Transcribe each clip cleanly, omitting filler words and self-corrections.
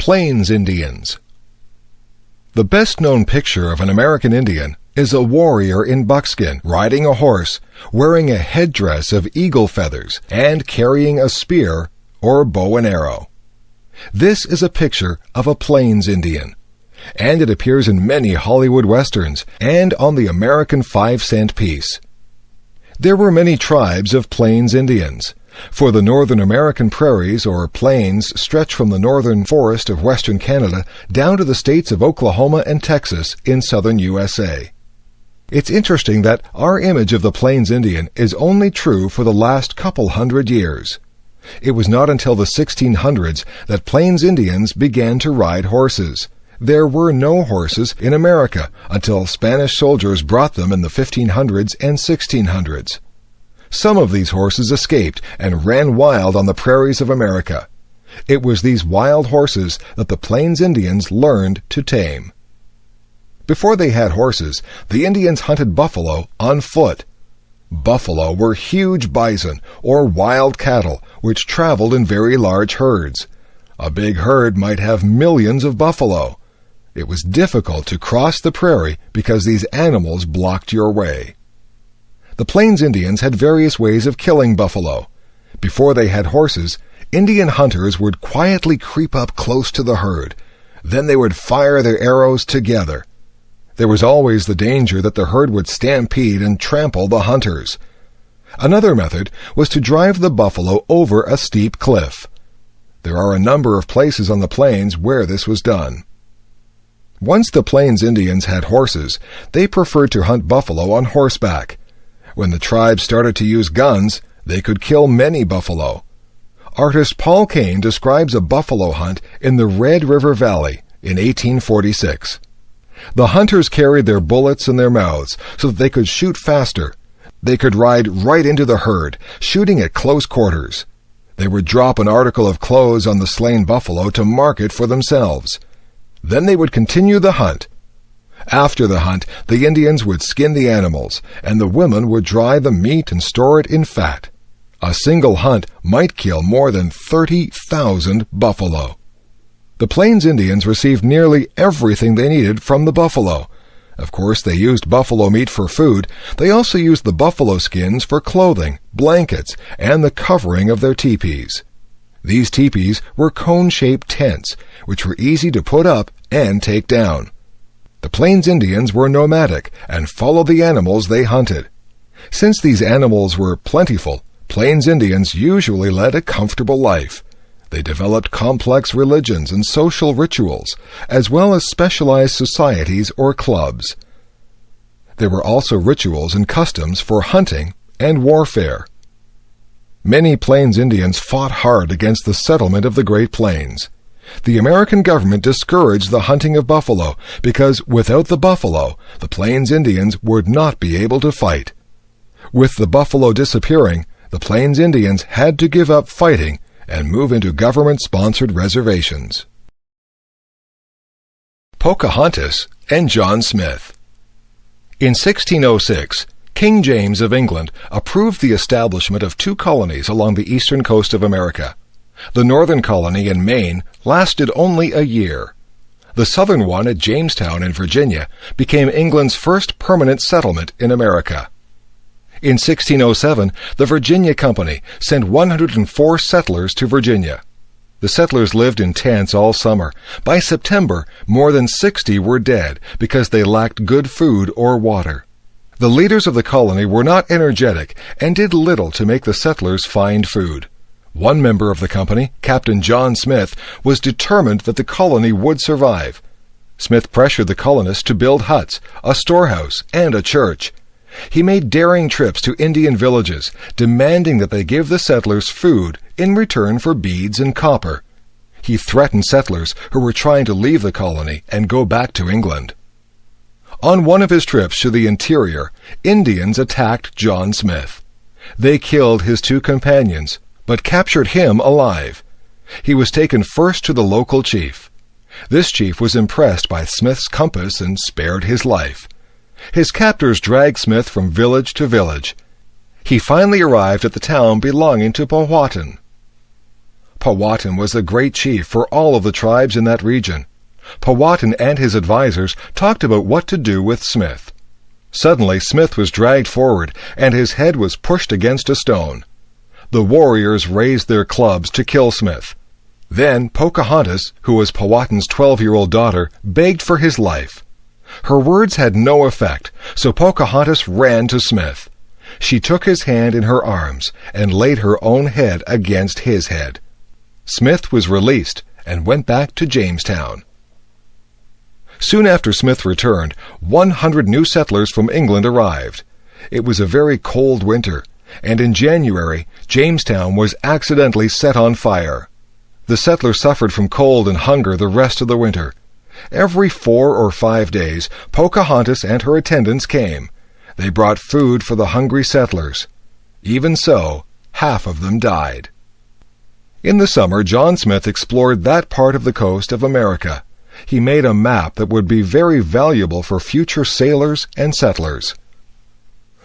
Plains Indians. The best-known picture of an American Indian is a warrior in buckskin riding a horse, wearing a headdress of eagle feathers, and carrying a spear or bow and arrow. This is a picture of a Plains Indian, and it appears in many Hollywood westerns and on the American 5-cent piece. There were many tribes of Plains Indians, for the Northern American prairies or plains stretch from the northern forest of western Canada down to the states of Oklahoma and Texas in southern USA. It's interesting that our image of the Plains Indian is only true for the last couple hundred years. It was not until the 1600s that Plains Indians began to ride horses. There were no horses in America until Spanish soldiers brought them in the 1500s and 1600s. Some of these horses escaped and ran wild on the prairies of America. It was these wild horses that the Plains Indians learned to tame. Before they had horses, the Indians hunted buffalo on foot. Buffalo were huge bison, or wild cattle, which traveled in very large herds. A big herd might have millions of buffalo. It was difficult to cross the prairie because these animals blocked your way. The Plains Indians had various ways of killing buffalo. Before they had horses, Indian hunters would quietly creep up close to the herd. Then they would fire their arrows together. There was always the danger that the herd would stampede and trample the hunters. Another method was to drive the buffalo over a steep cliff. There are a number of places on the plains where this was done. Once the Plains Indians had horses, they preferred to hunt buffalo on horseback. When the tribe started to use guns, they could kill many buffalo. Artist Paul Kane describes a buffalo hunt in the Red River Valley in 1846. The hunters carried their bullets in their mouths so that they could shoot faster. They could ride right into the herd, shooting at close quarters. They would drop an article of clothes on the slain buffalo to mark it for themselves. Then they would continue the hunt. After the hunt, the Indians would skin the animals, and the women would dry the meat and store it in fat. A single hunt might kill more than 30,000 buffalo. The Plains Indians received nearly everything they needed from the buffalo. Of course, they used buffalo meat for food. They also used the buffalo skins for clothing, blankets, and the covering of their teepees. These teepees were cone-shaped tents, which were easy to put up and take down. The Plains Indians were nomadic and followed the animals they hunted. Since these animals were plentiful, Plains Indians usually led a comfortable life. They developed complex religions and social rituals, as well as specialized societies or clubs. There were also rituals and customs for hunting and warfare. Many Plains Indians fought hard against the settlement of the Great Plains. The American government discouraged the hunting of buffalo because without the buffalo, the Plains Indians would not be able to fight. With the buffalo disappearing, the Plains Indians had to give up fighting and move into government-sponsored reservations. Pocahontas and John Smith. In 1606, King James of England approved the establishment of 2 colonies along the eastern coast of America. The northern colony in Maine lasted only a year. The southern one at Jamestown in Virginia became England's first permanent settlement in America. In 1607, the Virginia Company sent 104 settlers to Virginia. The settlers lived in tents all summer. By September, more than 60 were dead because they lacked good food or water. The leaders of the colony were not energetic and did little to make the settlers find food. One member of the company, Captain John Smith, was determined that the colony would survive. Smith pressured the colonists to build huts, a storehouse, and a church. He made daring trips to Indian villages, demanding that they give the settlers food in return for beads and copper. He threatened settlers who were trying to leave the colony and go back to England. On one of his trips to the interior, Indians attacked John Smith. They killed his 2 companions, but captured him alive. He was taken first to the local chief. This chief was impressed by Smith's compass and spared his life. His captors dragged Smith from village to village. He finally arrived at the town belonging to Powhatan. Powhatan was a great chief for all of the tribes in that region. Powhatan and his advisers talked about what to do with Smith. Suddenly, Smith was dragged forward, and his head was pushed against a stone. The warriors raised their clubs to kill Smith. Then Pocahontas, who was Powhatan's 12-year-old daughter, begged for his life. Her words had no effect, so Pocahontas ran to Smith. She took his hand in her arms and laid her own head against his head. Smith was released and went back to Jamestown. Soon after Smith returned, 100 new settlers from England arrived. It was a very cold winter, and in January, Jamestown was accidentally set on fire. The settlers suffered from cold and hunger the rest of the winter. Every 4 or 5 days, Pocahontas and her attendants came. They brought food for the hungry settlers. Even so, half of them died. In the summer, John Smith explored that part of the coast of America. He made a map that would be very valuable for future sailors and settlers.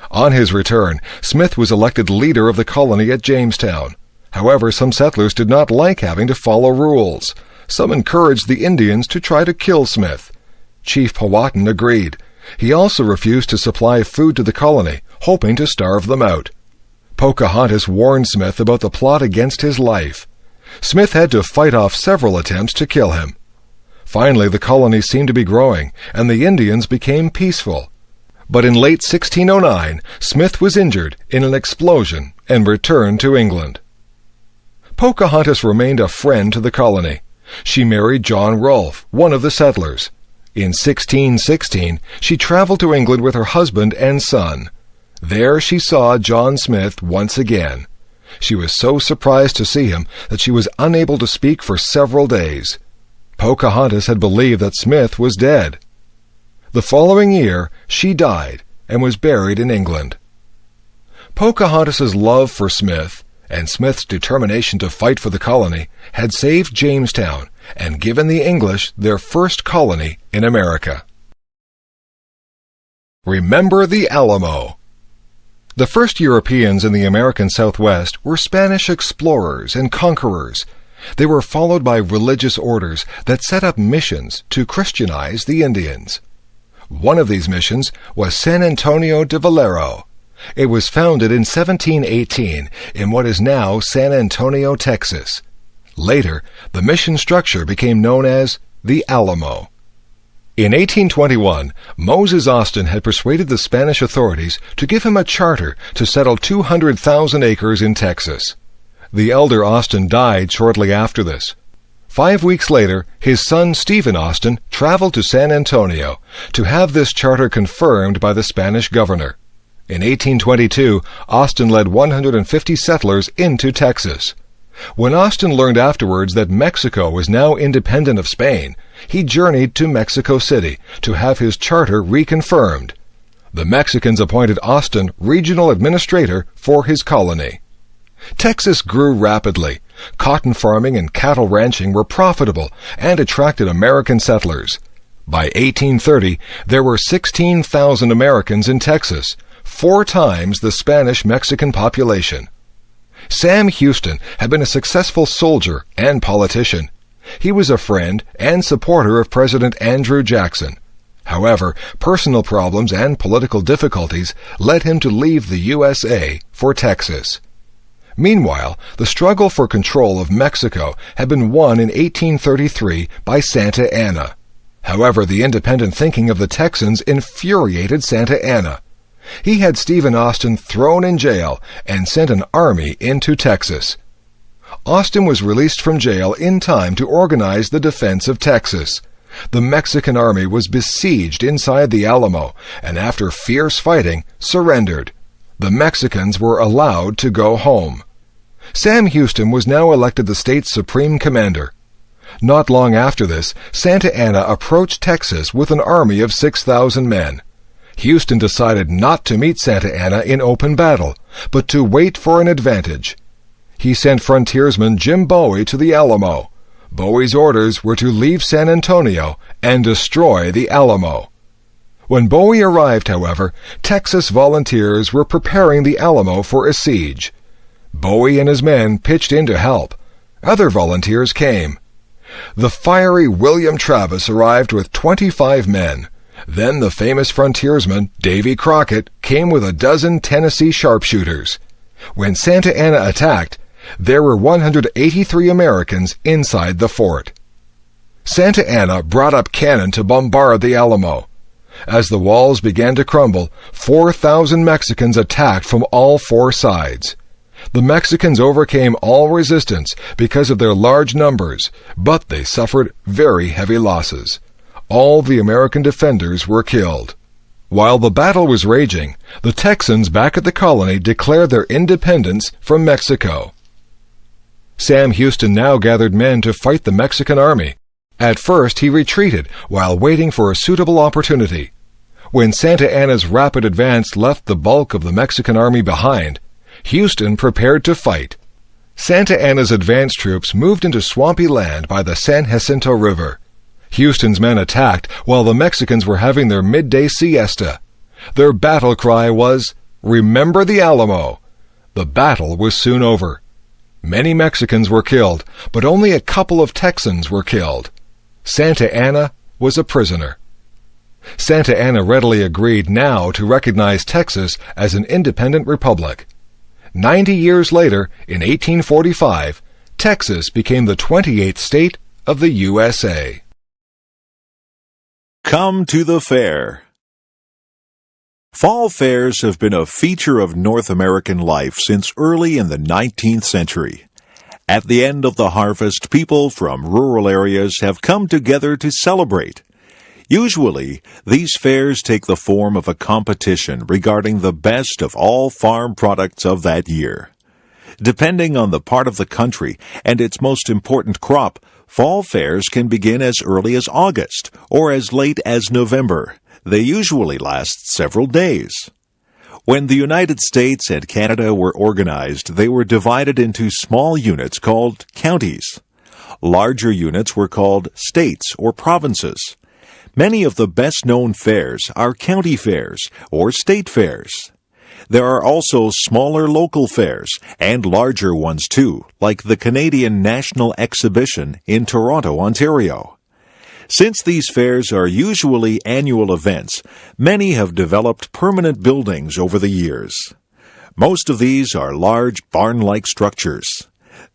On his return, Smith was elected leader of the colony at Jamestown. However, some settlers did not like having to follow rules. Some encouraged the Indians to try to kill Smith. Chief Powhatan agreed. He also refused to supply food to the colony, hoping to starve them out. Pocahontas warned Smith about the plot against his life. Smith had to fight off several attempts to kill him. Finally, the colony seemed to be growing, and the Indians became peaceful. But in late 1609, Smith was injured in an explosion and returned to England. Pocahontas remained a friend to the colony. She married John Rolfe, one of the settlers. In 1616, she traveled to England with her husband and son. There she saw John Smith once again. She was so surprised to see him that she was unable to speak for several days. Pocahontas had believed that Smith was dead. The following year, she died and was buried in England. Pocahontas's love for Smith and Smith's determination to fight for the colony had saved Jamestown and given the English their first colony in America. Remember the Alamo. The first Europeans in the American Southwest were Spanish explorers and conquerors. They were followed by religious orders that set up missions to Christianize the Indians. One of these missions was San Antonio de Valero. It was founded in 1718 in what is now San Antonio, Texas. Later, the mission structure became known as the Alamo. In 1821, Moses Austin had persuaded the Spanish authorities to give him a charter to settle 200,000 acres in Texas. The elder Austin died shortly after this. 5 weeks later, his son Stephen Austin traveled to San Antonio to have this charter confirmed by the Spanish governor. In 1822, Austin led 150 settlers into Texas. When Austin learned afterwards that Mexico was now independent of Spain, he journeyed to Mexico City to have his charter reconfirmed. The Mexicans appointed Austin regional administrator for his colony. Texas grew rapidly. Cotton farming and cattle ranching were profitable and attracted American settlers. By 1830, there were 16,000 Americans in Texas, 4 times the Spanish-Mexican population. Sam Houston had been a successful soldier and politician. He was a friend and supporter of President Andrew Jackson. However, personal problems and political difficulties led him to leave the USA for Texas. Meanwhile, the struggle for control of Mexico had been won in 1833 by Santa Anna. However, the independent thinking of the Texans infuriated Santa Anna. He had Stephen Austin thrown in jail and sent an army into Texas. Austin was released from jail in time to organize the defense of Texas. The Mexican army was besieged inside the Alamo, and after fierce fighting, surrendered. The Mexicans were allowed to go home. Sam Houston was now elected the state's supreme commander. Not long after this, Santa Anna approached Texas with an army of 6,000 men. Houston decided not to meet Santa Anna in open battle, but to wait for an advantage. He sent frontiersman Jim Bowie to the Alamo. Bowie's orders were to leave San Antonio and destroy the Alamo. When Bowie arrived, however, Texas volunteers were preparing the Alamo for a siege. Bowie and his men pitched in to help. Other volunteers came. The fiery William Travis arrived with 25 men. Then the famous frontiersman, Davy Crockett, came with a dozen Tennessee sharpshooters. When Santa Anna attacked, there were 183 Americans inside the fort. Santa Anna brought up cannon to bombard the Alamo. As the walls began to crumble, 4,000 Mexicans attacked from all four sides. The Mexicans overcame all resistance because of their large numbers, but they suffered very heavy losses. All the American defenders were killed. While the battle was raging, the Texans back at the colony declared their independence from Mexico. Sam Houston now gathered men to fight the Mexican army. At first he retreated while waiting for a suitable opportunity. When Santa Anna's rapid advance left the bulk of the Mexican army behind, Houston prepared to fight. Santa Anna's advance troops moved into swampy land by the San Jacinto River. Houston's men attacked while the Mexicans were having their midday siesta. Their battle cry was, "Remember the Alamo!" The battle was soon over. Many Mexicans were killed, but only a couple of Texans were killed. Santa Anna was a prisoner. Santa Anna readily agreed now to recognize Texas as an independent republic. 90 years later, in 1845, Texas became the 28th state of the USA. Come to the fair. Fall fairs have been a feature of North American life since early in the 19th century. At the end of the harvest, people from rural areas have come together to celebrate. Usually, these fairs take the form of a competition regarding the best of all farm products of that year. Depending on the part of the country and its most important crop, fall fairs can begin as early as August or as late as November. They usually last several days. When the United States and Canada were organized, they were divided into small units called counties. Larger units were called states or provinces. Many of the best-known fairs are county fairs or state fairs. There are also smaller local fairs and larger ones too, like the Canadian National Exhibition in Toronto, Ontario. Since these fairs are usually annual events, many have developed permanent buildings over the years. Most of these are large barn-like structures.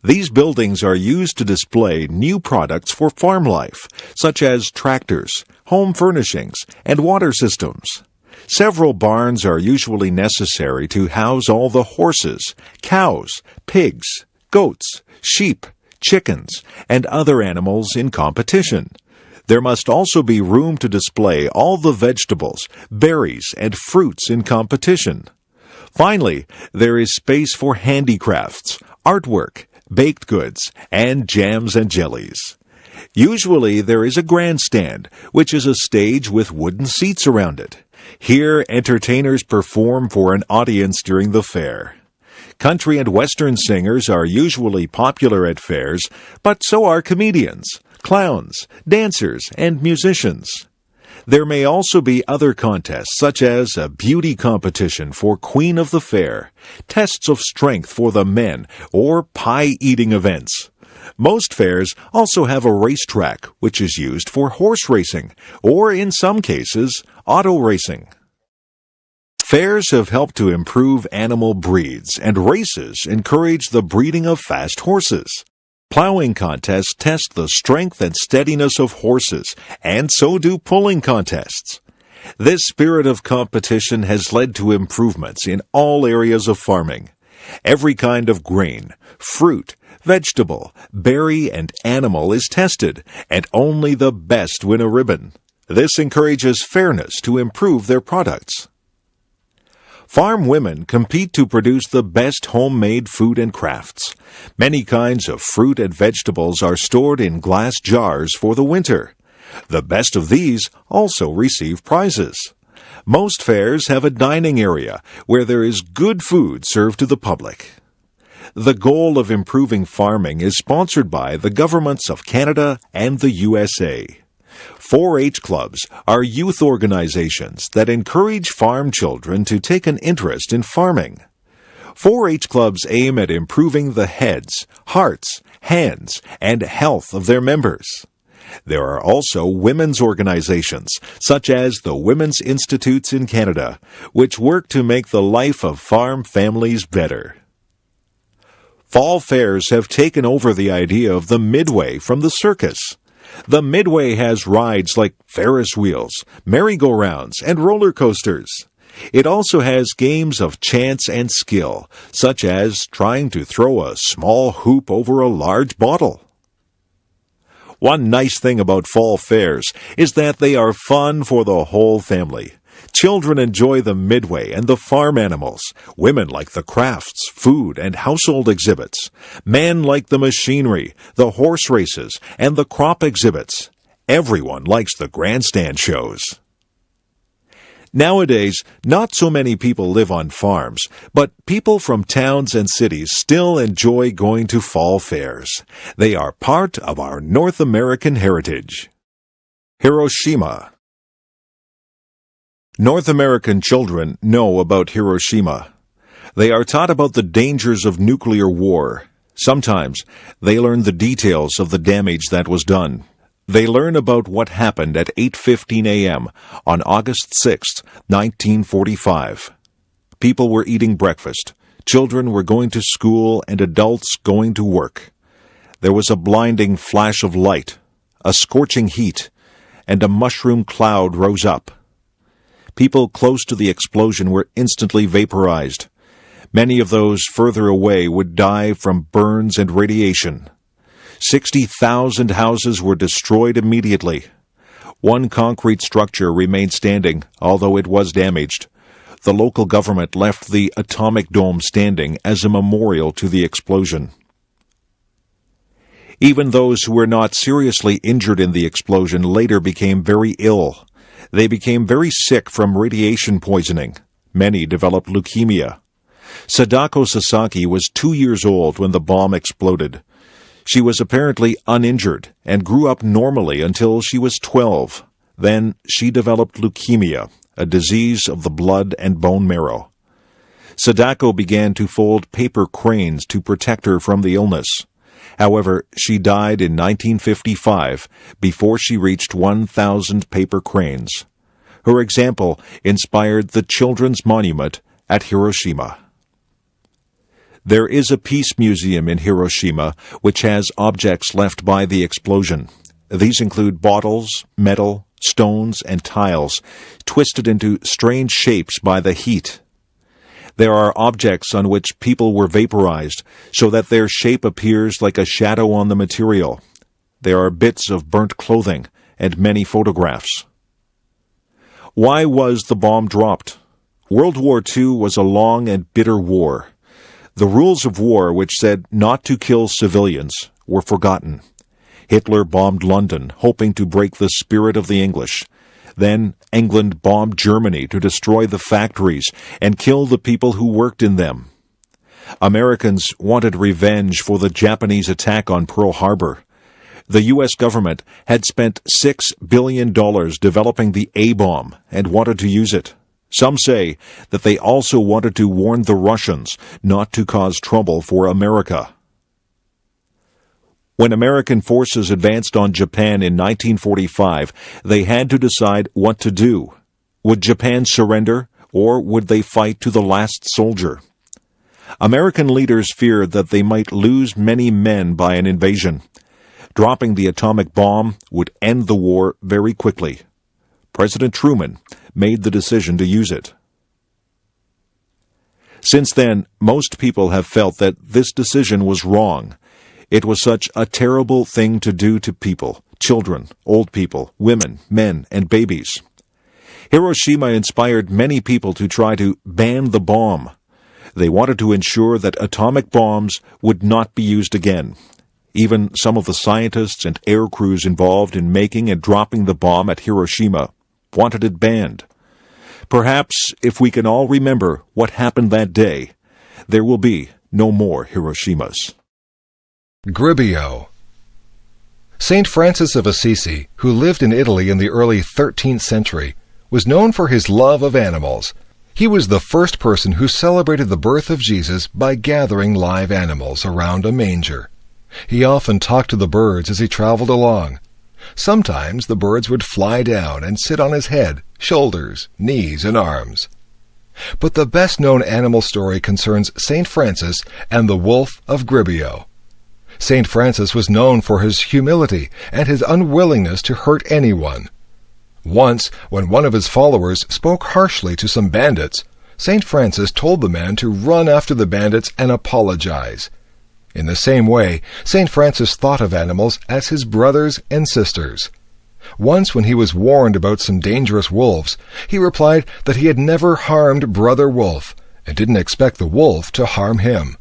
These buildings are used to display new products for farm life, such as tractors, home furnishings, and water systems. Several barns are usually necessary to house all the horses, cows, pigs, goats, sheep, chickens, and other animals in competition. There must also be room to display all the vegetables, berries, and fruits in competition. Finally, there is space for handicrafts, artwork, baked goods, and jams and jellies. Usually there is a grandstand, which is a stage with wooden seats around it. Here, entertainers perform for an audience during the fair. Country and western singers are usually popular at fairs, but so are comedians, clowns, dancers, and musicians. There may also be other contests, such as a beauty competition for Queen of the Fair, tests of strength for the men, or pie-eating events. Most fairs also have a racetrack, which is used for horse racing, or in some cases, auto racing. Fairs have helped to improve animal breeds, and races encourage the breeding of fast horses. Plowing contests test the strength and steadiness of horses, and so do pulling contests. This spirit of competition has led to improvements in all areas of farming. Every kind of grain, fruit, vegetable, berry, and animal is tested, and only the best win a ribbon. This encourages fairness to improve their products. Farm women compete to produce the best homemade food and crafts. Many kinds of fruit and vegetables are stored in glass jars for the winter. The best of these also receive prizes. Most fairs have a dining area where there is good food served to the public. The goal of improving farming is sponsored by the governments of Canada and the USA. 4-H clubs are youth organizations that encourage farm children to take an interest in farming. 4-H clubs aim at improving the heads, hearts, hands, and health of their members. There are also women's organizations, such as the Women's Institutes in Canada, which work to make the life of farm families better. Fall fairs have taken over the idea of the Midway from the circus. The Midway has rides like Ferris wheels, merry-go-rounds, and roller coasters. It also has games of chance and skill, such as trying to throw a small hoop over a large bottle. One nice thing about fall fairs is that they are fun for the whole family. Children enjoy the Midway and the farm animals. Women like the crafts, food, and household exhibits. Men like the machinery, the horse races, and the crop exhibits. Everyone likes the grandstand shows. Nowadays, not so many people live on farms, but people from towns and cities still enjoy going to fall fairs. They are part of our North American heritage. Hiroshima. North American children know about Hiroshima. They are taught about the dangers of nuclear war. Sometimes they learn the details of the damage that was done. They learn about what happened at 8:15 a.m. on August 6, 1945. People were eating breakfast. Children were going to school and adults going to work. There was a blinding flash of light, a scorching heat, and a mushroom cloud rose up. People close to the explosion were instantly vaporized. Many of those further away would die from burns and radiation. 60,000 houses were destroyed immediately. One concrete structure remained standing, although it was damaged. The local government left the atomic dome standing as a memorial to the explosion. Even those who were not seriously injured in the explosion later became very ill. They became very sick from radiation poisoning. Many developed leukemia. Sadako Sasaki was 2 years old when the bomb exploded. She was apparently uninjured and grew up normally until she was 12. Then she developed leukemia, a disease of the blood and bone marrow. Sadako began to fold paper cranes to protect her from the illness. However, she died in 1955 before she reached 1,000 paper cranes. Her example inspired the Children's Monument at Hiroshima. There is a peace museum in Hiroshima which has objects left by the explosion. These include bottles, metal, stones, and tiles, twisted into strange shapes by the heat. There are objects on which people were vaporized, so that their shape appears like a shadow on the material. There are bits of burnt clothing and many photographs. Why was the bomb dropped? World War II was a long and bitter war. The rules of war, which said not to kill civilians, were forgotten. Hitler bombed London, hoping to break the spirit of the English. Then England bombed Germany to destroy the factories and kill the people who worked in them. Americans wanted revenge for the Japanese attack on Pearl Harbor. The U.S. government had spent $6 billion developing the A-bomb and wanted to use it. Some say that they also wanted to warn the Russians not to cause trouble for America. When American forces advanced on Japan in 1945, they had to decide what to do. Would Japan surrender, or would they fight to the last soldier? American leaders feared that they might lose many men by an invasion. Dropping the atomic bomb would end the war very quickly. President Truman made the decision to use it. Since then, most people have felt that this decision was wrong. It was such a terrible thing to do to people, children, old people, women, men, and babies. Hiroshima inspired many people to try to ban the bomb. They wanted to ensure that atomic bombs would not be used again. Even some of the scientists and air crews involved in making and dropping the bomb at Hiroshima wanted it banned. Perhaps if we can all remember what happened that day, there will be no more Hiroshimas. Gribbio. Saint Francis of Assisi, who lived in Italy in the early 13th century, was known for his love of animals. He was the first person who celebrated the birth of Jesus by gathering live animals around a manger. He often talked to the birds as he traveled along. Sometimes the birds would fly down and sit on his head, shoulders, knees, and arms. But the best-known animal story concerns St. Francis and the wolf of Gribio. St. Francis was known for his humility and his unwillingness to hurt anyone. Once, when one of his followers spoke harshly to some bandits, St. Francis told the man to run after the bandits and apologize. In the same way, St. Francis thought of animals as his brothers and sisters. Once when he was warned about some dangerous wolves, he replied that he had never harmed Brother Wolf and didn't expect the wolf to harm him.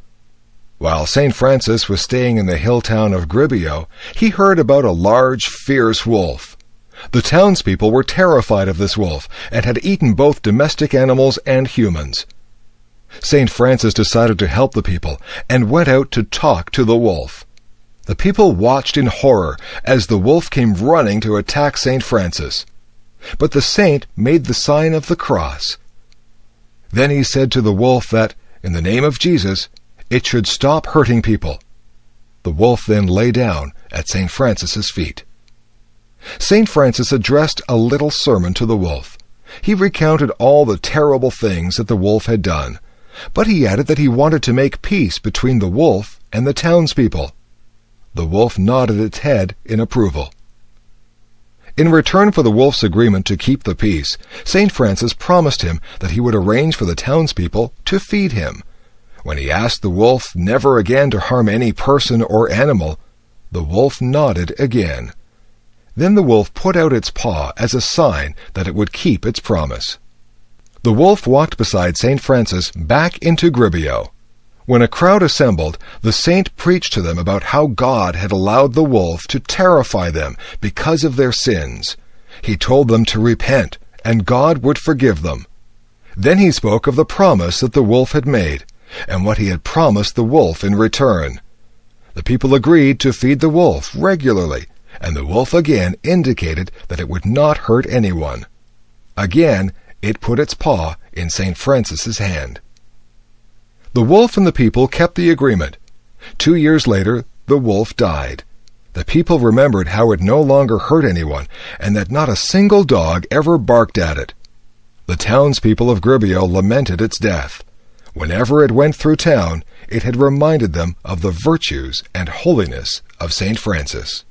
While St. Francis was staying in the hill town of Gribio, he heard about a large, fierce wolf. The townspeople were terrified of this wolf and had eaten both domestic animals and humans. St. Francis decided to help the people and went out to talk to the wolf. The people watched in horror as the wolf came running to attack St. Francis. But the saint made the sign of the cross. Then he said to the wolf that, in the name of Jesus, it should stop hurting people. The wolf then lay down at St. Francis's feet. St. Francis addressed a little sermon to the wolf. He recounted all the terrible things that the wolf had done, but he added that he wanted to make peace between the wolf and the townspeople. The wolf nodded its head in approval. In return for the wolf's agreement to keep the peace, St. Francis promised him that he would arrange for the townspeople to feed him. When he asked the wolf never again to harm any person or animal, the wolf nodded again. Then the wolf put out its paw as a sign that it would keep its promise. The wolf walked beside St. Francis back into Gribio. When a crowd assembled, the saint preached to them about how God had allowed the wolf to terrify them because of their sins. He told them to repent, and God would forgive them. Then he spoke of the promise that the wolf had made, and what he had promised the wolf in return. The people agreed to feed the wolf regularly, and the wolf again indicated that it would not hurt anyone. Again, it put its paw in St. Francis's hand. The wolf and the people kept the agreement. 2 years later, the wolf died. The people remembered how it no longer hurt anyone, and that not a single dog ever barked at it. The townspeople of Gribio lamented its death. Whenever it went through town, it had reminded them of the virtues and holiness of St. Francis.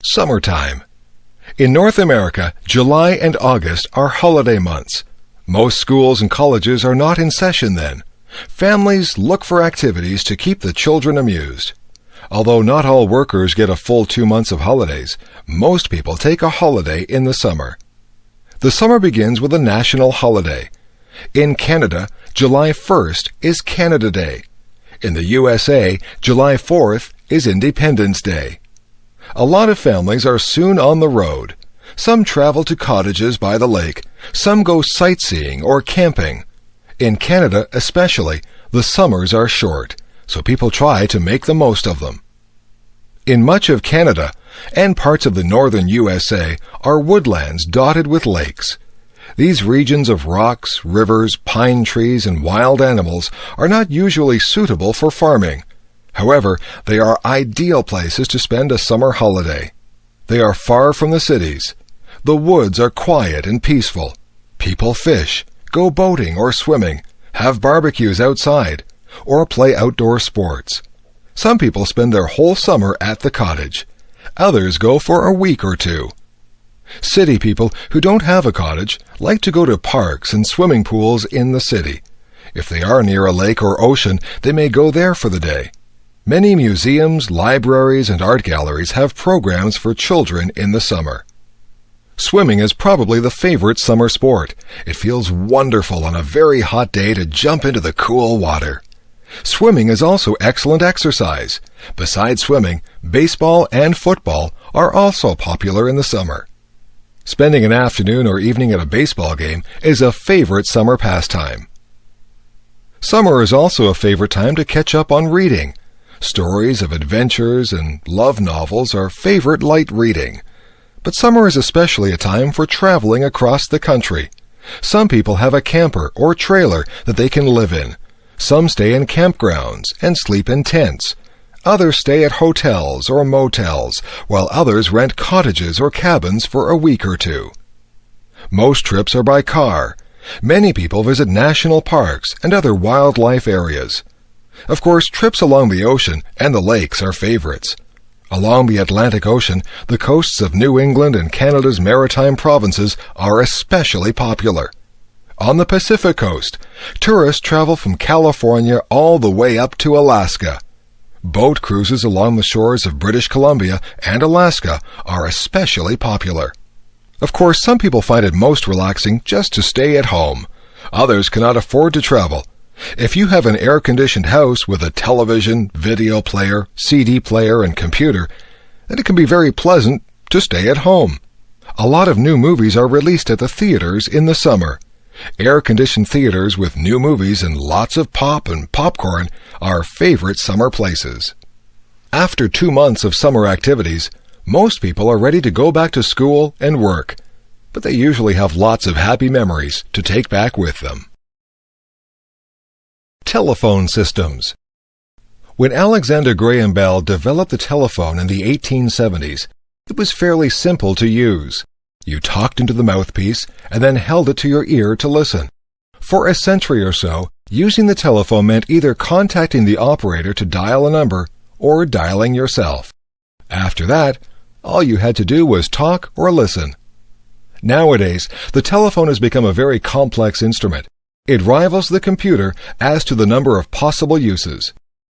Summertime. In North America, July and August are holiday months. Most schools and colleges are not in session then. Families look for activities to keep the children amused. Although not all workers get a full 2 months of holidays, most people take a holiday in the summer. The summer begins with a national holiday. In Canada, July 1st is Canada Day. In the USA, July 4th is Independence Day. A lot of families are soon on the road. Some travel to cottages by the lake. Some go sightseeing or camping. In Canada especially, the summers are short, so people try to make the most of them. In much of Canada and parts of the northern USA are woodlands dotted with lakes. These regions of rocks, rivers, pine trees, and wild animals are not usually suitable for farming. However, they are ideal places to spend a summer holiday. They are far from the cities. The woods are quiet and peaceful. People fish, go boating or swimming, have barbecues outside, or play outdoor sports. Some people spend their whole summer at the cottage. Others go for a week or two. City people who don't have a cottage like to go to parks and swimming pools in the city. If they are near a lake or ocean, they may go there for the day. Many museums, libraries, and art galleries have programs for children in the summer. Swimming is probably the favorite summer sport. It feels wonderful on a very hot day to jump into the cool water. Swimming is also excellent exercise. Besides swimming, baseball and football are also popular in the summer. Spending an afternoon or evening at a baseball game is a favorite summer pastime. Summer is also a favorite time to catch up on reading. Stories of adventures and love novels are favorite light reading. But summer is especially a time for traveling across the country. Some people have a camper or trailer that they can live in. Some stay in campgrounds and sleep in tents. Others stay at hotels or motels, while others rent cottages or cabins for a week or two. Most trips are by car. Many people visit national parks and other wildlife areas. Of course, trips along the ocean and the lakes are favorites. Along the Atlantic Ocean, the coasts of New England and Canada's maritime provinces are especially popular. On the Pacific coast, tourists travel from California all the way up to Alaska. Boat cruises along the shores of British Columbia and Alaska are especially popular. Of course, some people find it most relaxing just to stay at home. Others cannot afford to travel. If you have an air-conditioned house with a television, video player, CD player, and computer, then it can be very pleasant to stay at home. A lot of new movies are released at the theaters in the summer. Air-conditioned theaters with new movies and lots of pop and popcorn are favorite summer places. After 2 months of summer activities, most people are ready to go back to school and work, but they usually have lots of happy memories to take back with them. Telephone systems. When Alexander Graham Bell developed the telephone in the 1870s, it was fairly simple to use. You talked into the mouthpiece and then held it to your ear to listen. For a century or so, using the telephone meant either contacting the operator to dial a number or dialing yourself. After that, all you had to do was talk or listen. Nowadays, the telephone has become a very complex instrument. It rivals the computer as to the number of possible uses.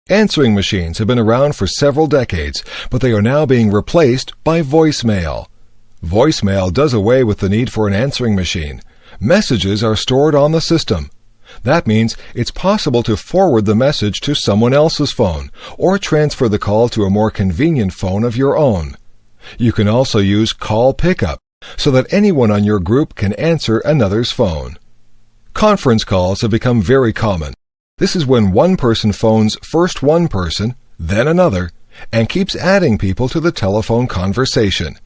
Answering machines have been around for several decades, but they are now being replaced by voicemail. Voicemail does away with the need for an answering machine. Messages are stored on the system. That means it's possible to forward the message to someone else's phone, or transfer the call to a more convenient phone of your own. You can also use call pickup, so that anyone on your group can answer another's phone. Conference calls have become very common. This is when one person phones first one person, then another, and keeps adding people to the telephone conversation.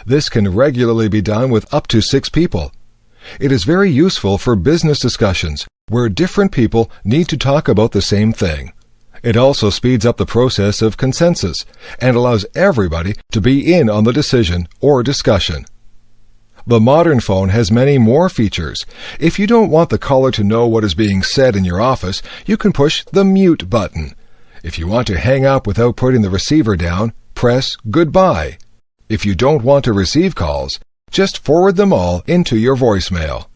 This can regularly be done with up to 6 people. It is very useful for business discussions, where different people need to talk about the same thing. It also speeds up the process of consensus, and allows everybody to be in on the decision or discussion. The modern phone has many more features. If you don't want the caller to know what is being said in your office, you can push the mute button. If you want to hang up without putting the receiver down, press goodbye. If you don't want to receive calls, just forward them all into your voicemail.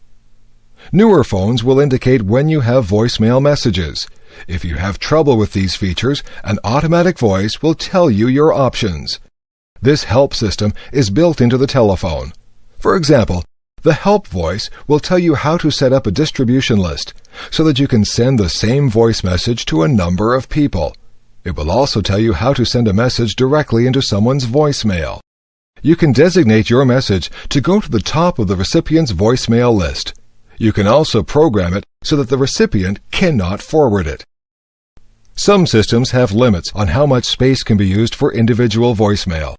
Newer phones will indicate when you have voicemail messages. If you have trouble with these features, an automatic voice will tell you your options. This help system is built into the telephone. For example, the help voice will tell you how to set up a distribution list so that you can send the same voice message to a number of people. It will also tell you how to send a message directly into someone's voicemail. You can designate your message to go to the top of the recipient's voicemail list. You can also program it so that the recipient cannot forward it. Some systems have limits on how much space can be used for individual voicemail.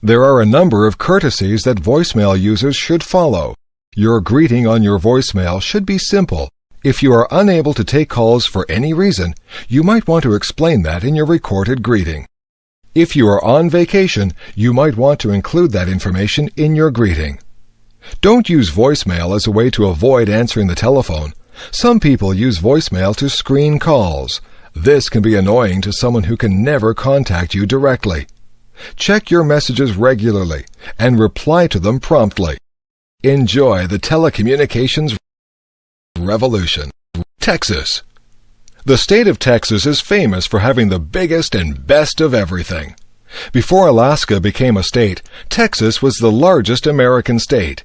There are a number of courtesies that voicemail users should follow. Your greeting on your voicemail should be simple. If you are unable to take calls for any reason, you might want to explain that in your recorded greeting. If you are on vacation, you might want to include that information in your greeting. Don't use voicemail as a way to avoid answering the telephone. Some people use voicemail to screen calls. This can be annoying to someone who can never contact you directly. Check your messages regularly and reply to them promptly. Enjoy the telecommunications revolution. Texas. The state of Texas is famous for having the biggest and best of everything. Before Alaska became a state, Texas was the largest American state.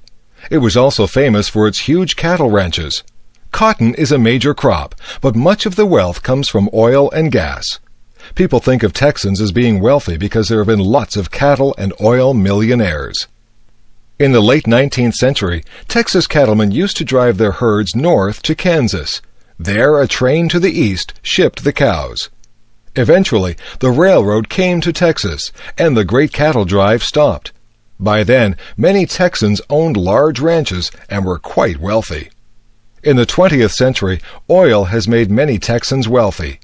It was also famous for its huge cattle ranches. Cotton is a major crop, but much of the wealth comes from oil and gas. People think of Texans as being wealthy because there have been lots of cattle and oil millionaires. In the late 19th century, Texas cattlemen used to drive their herds north to Kansas. There, a train to the east shipped the cows. Eventually, the railroad came to Texas, and the great cattle drive stopped. By then, many Texans owned large ranches and were quite wealthy. In the 20th century, oil has made many Texans wealthy.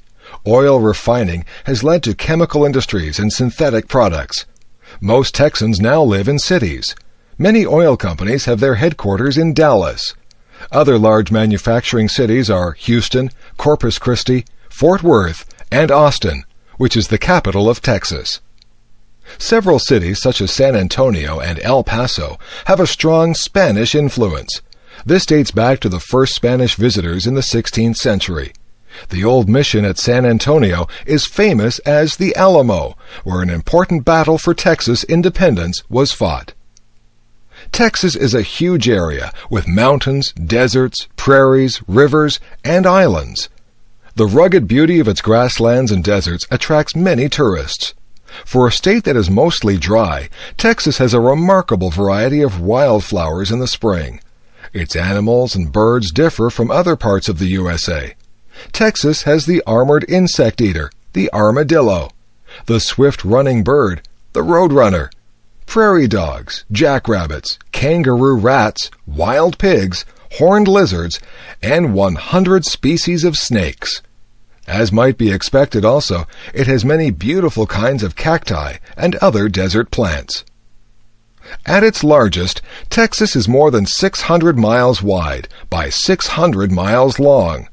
Oil refining has led to chemical industries and synthetic products. Most Texans now live in cities. Many oil companies have their headquarters in Dallas. Other large manufacturing cities are Houston, Corpus Christi, Fort Worth, and Austin, which is the capital of Texas. Several cities such as San Antonio and El Paso have a strong Spanish influence. This dates back to the first Spanish visitors in the 16th century. The old mission at San Antonio is famous as the Alamo, where an important battle for Texas independence was fought. Texas is a huge area with mountains, deserts, prairies, rivers, and islands. The rugged beauty of its grasslands and deserts attracts many tourists. For a state that is mostly dry, Texas has a remarkable variety of wildflowers in the spring. Its animals and birds differ from other parts of the USA. Texas has the armored insect eater, the armadillo, the swift-running bird, the roadrunner, prairie dogs, jackrabbits, kangaroo rats, wild pigs, horned lizards, and 100 species of snakes. As might be expected also, it has many beautiful kinds of cacti and other desert plants. At its largest, Texas is more than 600 miles wide by 600 miles long.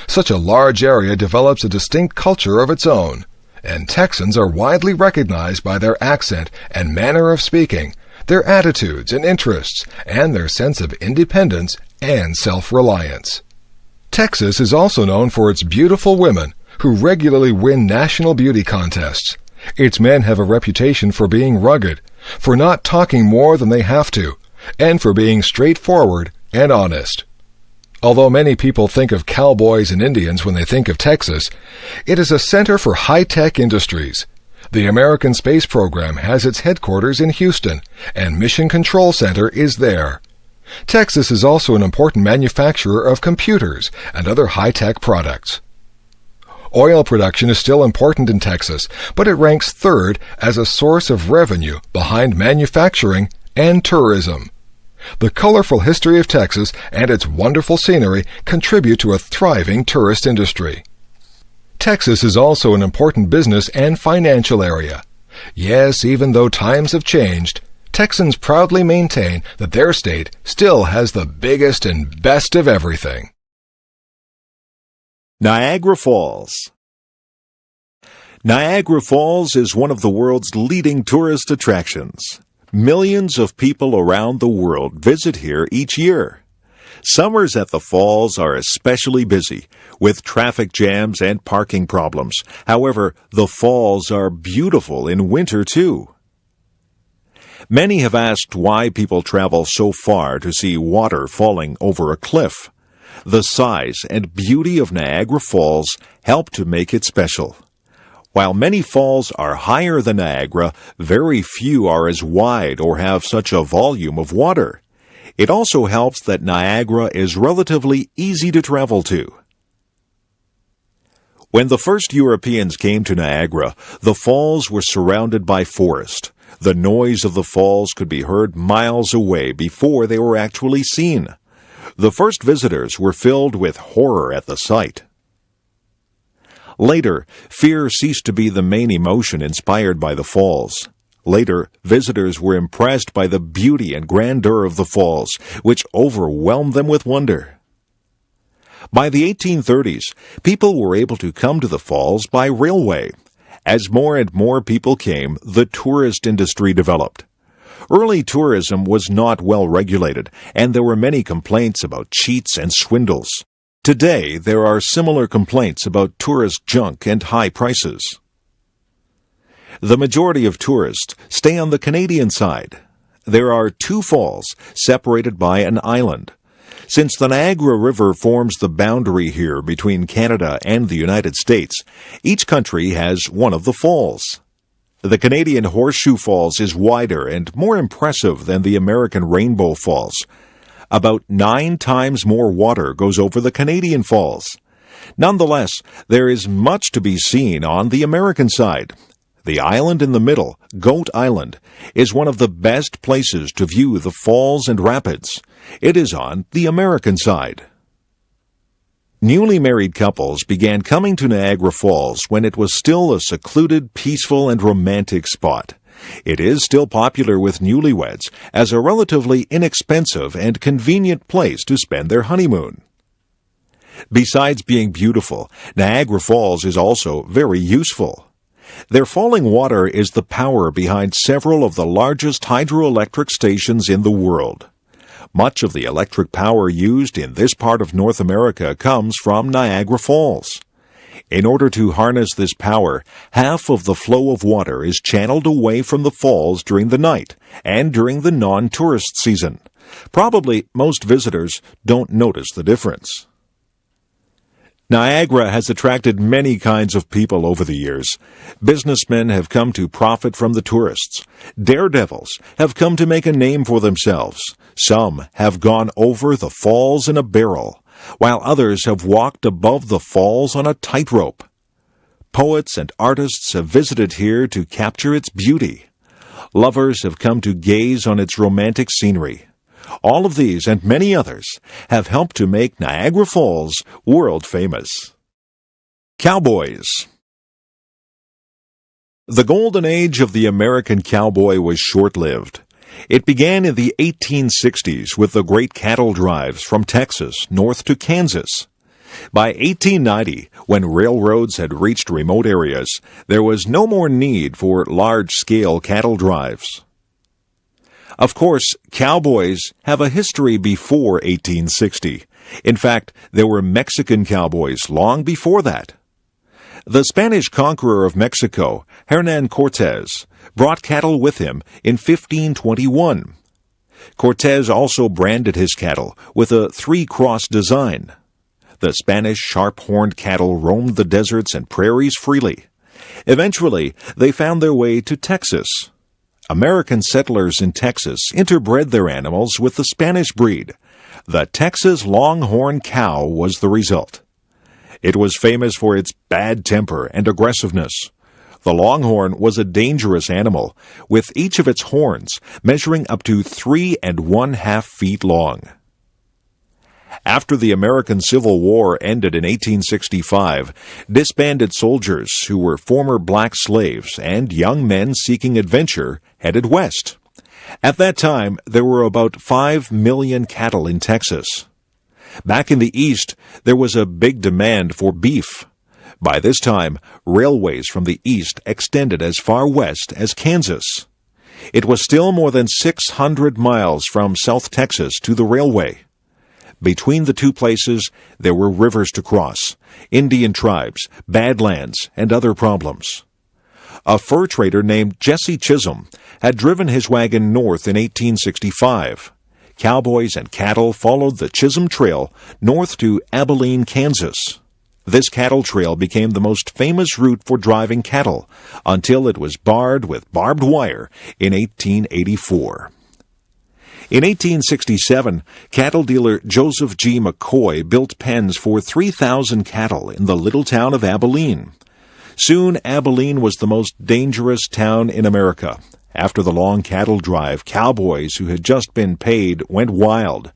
Such a large area develops a distinct culture of its own, and Texans are widely recognized by their accent and manner of speaking, their attitudes and interests, and their sense of independence and self-reliance. Texas is also known for its beautiful women, who regularly win national beauty contests. Its men have a reputation for being rugged, for not talking more than they have to, and for being straightforward and honest. Although many people think of cowboys and Indians when they think of Texas, it is a center for high-tech industries. The American Space Program has its headquarters in Houston, and Mission Control Center is there. Texas is also an important manufacturer of computers and other high-tech products. Oil production is still important in Texas, but it ranks third as a source of revenue behind manufacturing and tourism. The colorful history of Texas and its wonderful scenery contribute to a thriving tourist industry. Texas is also an important business and financial area. Yes, even though times have changed, Texans proudly maintain that their state still has the biggest and best of everything. Niagara Falls. Niagara Falls is one of the world's leading tourist attractions. Millions of people around the world visit here each year. Summers at the falls are especially busy, with traffic jams and parking problems. However, the falls are beautiful in winter too. Many have asked why people travel so far to see water falling over a cliff. The size and beauty of Niagara Falls help to make it special. While many falls are higher than Niagara, very few are as wide or have such a volume of water. It also helps that Niagara is relatively easy to travel to. When the first Europeans came to Niagara, the falls were surrounded by forest. The noise of the falls could be heard miles away before they were actually seen. The first visitors were filled with horror at the sight. Later, fear ceased to be the main emotion inspired by the falls. Later, visitors were impressed by the beauty and grandeur of the falls, which overwhelmed them with wonder. By the 1830s, people were able to come to the falls by railway. As more and more people came, the tourist industry developed. Early tourism was not well regulated, and there were many complaints about cheats and swindles. Today, there are similar complaints about tourist junk and high prices. The majority of tourists stay on the Canadian side. There are two falls separated by an island. Since the Niagara River forms the boundary here between Canada and the United States, each country has one of the falls. The Canadian Horseshoe Falls is wider and more impressive than the American Rainbow Falls. About 9 times more water goes over the Canadian falls. Nonetheless, there is much to be seen on the American side. The island in the middle, Goat Island, is one of the best places to view the falls and rapids. It is on the American side. Newly married couples began coming to Niagara Falls when it was still a secluded, peaceful, and romantic spot. It is still popular with newlyweds as a relatively inexpensive and convenient place to spend their honeymoon. Besides being beautiful, Niagara Falls is also very useful. Their falling water is the power behind several of the largest hydroelectric stations in the world. Much of the electric power used in this part of North America comes from Niagara Falls. In order to harness this power, half of the flow of water is channeled away from the falls during the night and during the non-tourist season. Probably most visitors don't notice the difference. Niagara has attracted many kinds of people over the years. Businessmen have come to profit from the tourists. Daredevils have come to make a name for themselves. Some have gone over the falls in a barrel, while others have walked above the falls on a tightrope. Poets and artists have visited here to capture its beauty. Lovers have come to gaze on its romantic scenery. All of these and many others have helped to make Niagara Falls world famous. Cowboys. The golden age of the American cowboy was short-lived. It began in the 1860s with the great cattle drives from Texas north to Kansas. By 1890, when railroads had reached remote areas, there was no more need for large-scale cattle drives. Of course, cowboys have a history before 1860. In fact, there were Mexican cowboys long before that. The Spanish conqueror of Mexico, Hernán Cortés, brought cattle with him in 1521. Cortés also branded his cattle with a three-cross design. The Spanish sharp-horned cattle roamed the deserts and prairies freely. Eventually, they found their way to Texas. American settlers in Texas interbred their animals with the Spanish breed. The Texas Longhorn cow was the result. It was famous for its bad temper and aggressiveness. The Longhorn was a dangerous animal, with each of its horns measuring up to 3 1/2 feet long. After the American Civil War ended in 1865, disbanded soldiers who were former black slaves and young men seeking adventure headed west. At that time, there were about 5 million cattle in Texas. Back in the east, there was a big demand for beef. By this time, railways from the east extended as far west as Kansas. It was still more than 600 miles from South Texas to the railway. Between the two places, there were rivers to cross, Indian tribes, badlands, and other problems. A fur trader named Jesse Chisholm had driven his wagon north in 1865. Cowboys and cattle followed the Chisholm Trail north to Abilene, Kansas. This cattle trail became the most famous route for driving cattle until it was barred with barbed wire in 1884. In 1867, cattle dealer Joseph G. McCoy built pens for 3,000 cattle in the little town of Abilene. Soon, Abilene was the most dangerous town in America. After the long cattle drive, cowboys who had just been paid went wild.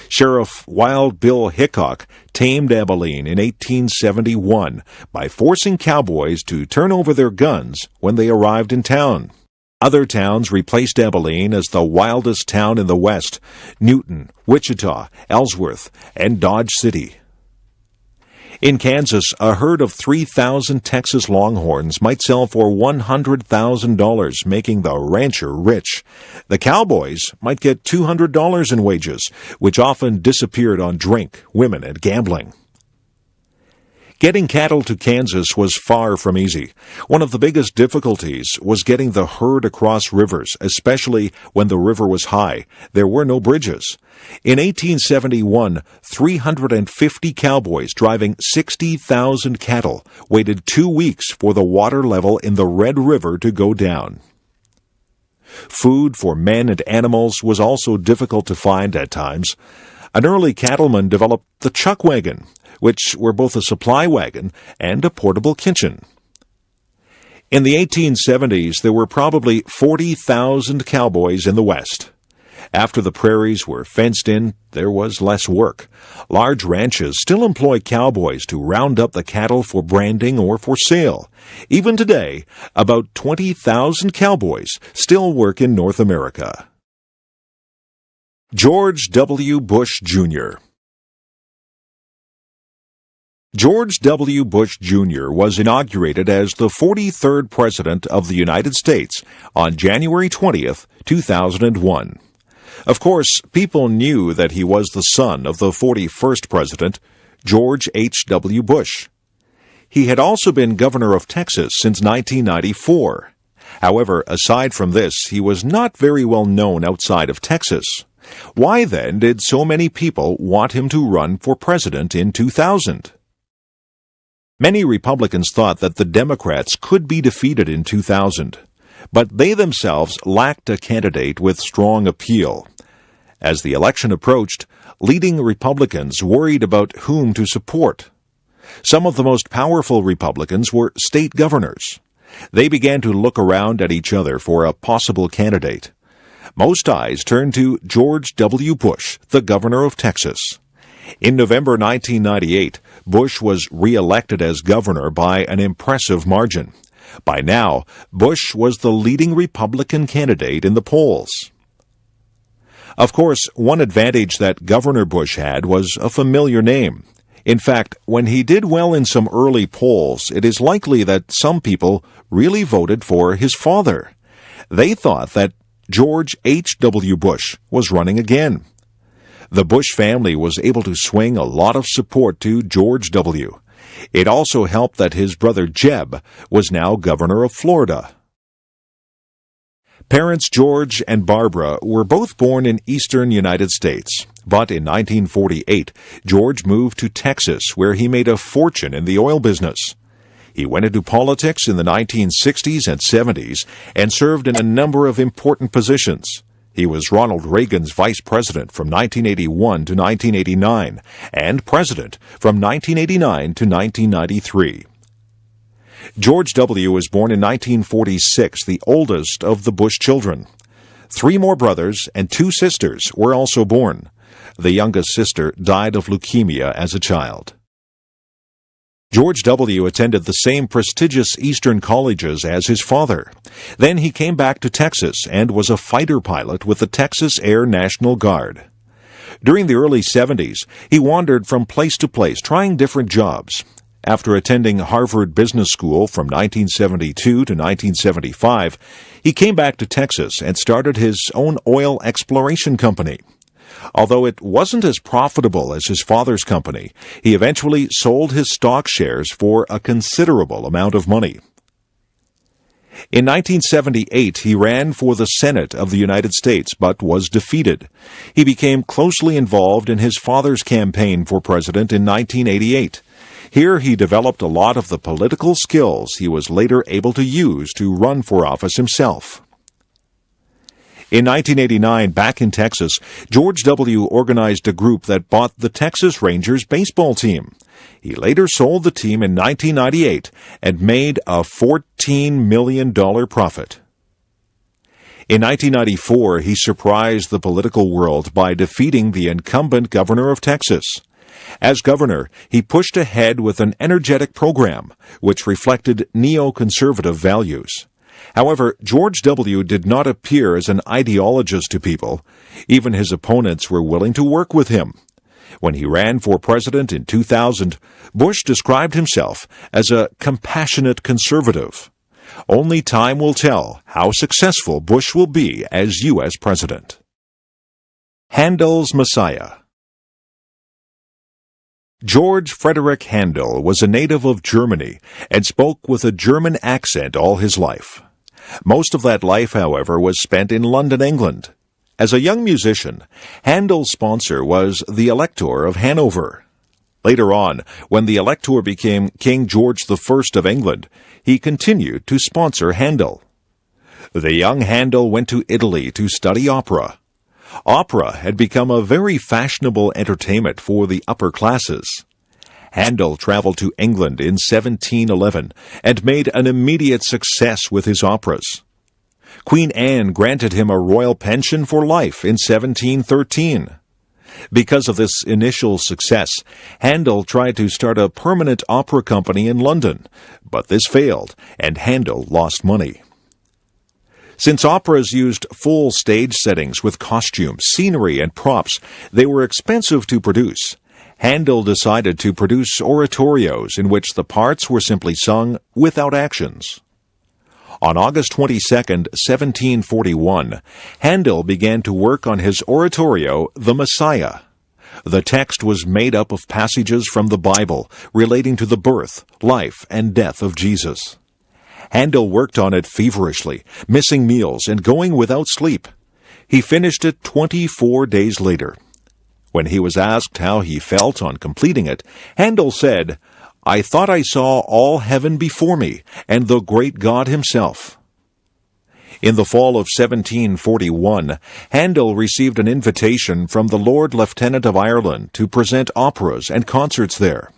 Sheriff Wild Bill Hickok tamed Abilene in 1871 by forcing cowboys to turn over their guns when they arrived in town. Other towns replaced Abilene as the wildest town in the West: Newton, Wichita, Ellsworth, and Dodge City. In Kansas, a herd of 3,000 Texas Longhorns might sell for $100,000, making the rancher rich. The cowboys might get $200 in wages, which often disappeared on drink, women, and gambling. Getting cattle to Kansas was far from easy. One of the biggest difficulties was getting the herd across rivers, especially when the river was high. There were no bridges. In 1871, 350 cowboys driving 60,000 cattle waited 2 weeks for the water level in the Red River to go down. Food for men and animals was also difficult to find at times. An early cattleman developed the chuck wagon, which were both a supply wagon and a portable kitchen. In the 1870s, there were probably 40,000 cowboys in the West. After the prairies were fenced in, there was less work. Large ranches still employ cowboys to round up the cattle for branding or for sale. Even today, about 20,000 cowboys still work in North America. George W. Bush, Jr. George W. Bush, Jr. was inaugurated as the 43rd President of the United States on January 20th, 2001. Of course, people knew that he was the son of the 41st President, George H. W. Bush. He had also been governor of Texas since 1994. However, aside from this, he was not very well known outside of Texas. Why then did so many people want him to run for president in 2000? Many Republicans thought that the Democrats could be defeated in 2000, but they themselves lacked a candidate with strong appeal. As the election approached, leading Republicans worried about whom to support. Some of the most powerful Republicans were state governors. They began to look around at each other for a possible candidate. Most eyes turned to George W. Bush, the governor of Texas. In November 1998, Bush was re-elected as governor by an impressive margin. By now, Bush was the leading Republican candidate in the polls. Of course, one advantage that Governor Bush had was a familiar name. In fact, when he did well in some early polls, it is likely that some people really voted for his father. They thought that George H. W. Bush was running again. The Bush family was able to swing a lot of support to George W. It also helped that his brother Jeb was now governor of Florida. Parents George and Barbara were both born in eastern United States, but in 1948, George moved to Texas, where he made a fortune in the oil business. He went into politics in the 1960s and 70s and served in a number of important positions. He was Ronald Reagan's vice president from 1981 to 1989 and president from 1989 to 1993. George W. was born in 1946, the oldest of the Bush children. 3 more brothers and 2 sisters were also born. The youngest sister died of leukemia as a child. George W. attended the same prestigious Eastern colleges as his father. Then he came back to Texas and was a fighter pilot with the Texas Air National Guard. During the early 70s, he wandered from place to place, trying different jobs. After attending Harvard Business School from 1972 to 1975, he came back to Texas and started his own oil exploration company. Although it wasn't as profitable as his father's company, he eventually sold his stock shares for a considerable amount of money. In 1978, he ran for the Senate of the United States, but was defeated. He became closely involved in his father's campaign for president in 1988. Here he developed a lot of the political skills he was later able to use to run for office himself. In 1989, back in Texas, George W. organized a group that bought the Texas Rangers baseball team. He later sold the team in 1998 and made a $14 million profit. In 1994, he surprised the political world by defeating the incumbent governor of Texas. As governor, he pushed ahead with an energetic program, which reflected neoconservative values. However, George W. did not appear as an ideologist to people. Even his opponents were willing to work with him. When he ran for president in 2000, Bush described himself as a compassionate conservative. Only time will tell how successful Bush will be as U.S. president. Handel's Messiah. George Frederick Handel was a native of Germany and spoke with a German accent all his life. Most of that life, however, was spent in London, England. As a young musician, Handel's sponsor was the Elector of Hanover. Later on, when the Elector became King George I of England, he continued to sponsor Handel. The young Handel went to Italy to study opera. Opera had become a very fashionable entertainment for the upper classes. Handel traveled to England in 1711 and made an immediate success with his operas. Queen Anne granted him a royal pension for life in 1713. Because of this initial success, Handel tried to start a permanent opera company in London, but this failed, and Handel lost money. Since operas used full stage settings with costumes, scenery, and props, they were expensive to produce. Handel decided to produce oratorios in which the parts were simply sung without actions. On August 22, 1741, Handel began to work on his oratorio, The Messiah. The text was made up of passages from the Bible relating to the birth, life, and death of Jesus. Handel worked on it feverishly, missing meals and going without sleep. He finished it 24 days later. When he was asked how he felt on completing it, Handel said, "I thought I saw all heaven before me, and the great God himself." In the fall of 1741, Handel received an invitation from the Lord Lieutenant of Ireland to present operas and concerts there.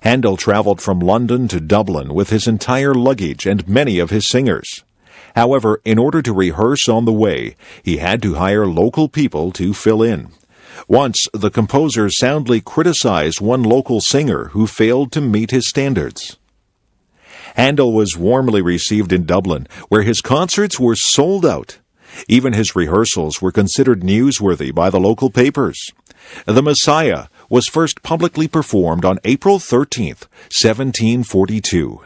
Handel traveled from London to Dublin with his entire luggage and many of his singers. However, in order to rehearse on the way, he had to hire local people to fill in. Once, the composer soundly criticized one local singer who failed to meet his standards. Handel was warmly received in Dublin, where his concerts were sold out. Even his rehearsals were considered newsworthy by the local papers. The Messiah was first publicly performed on April 13, 1742.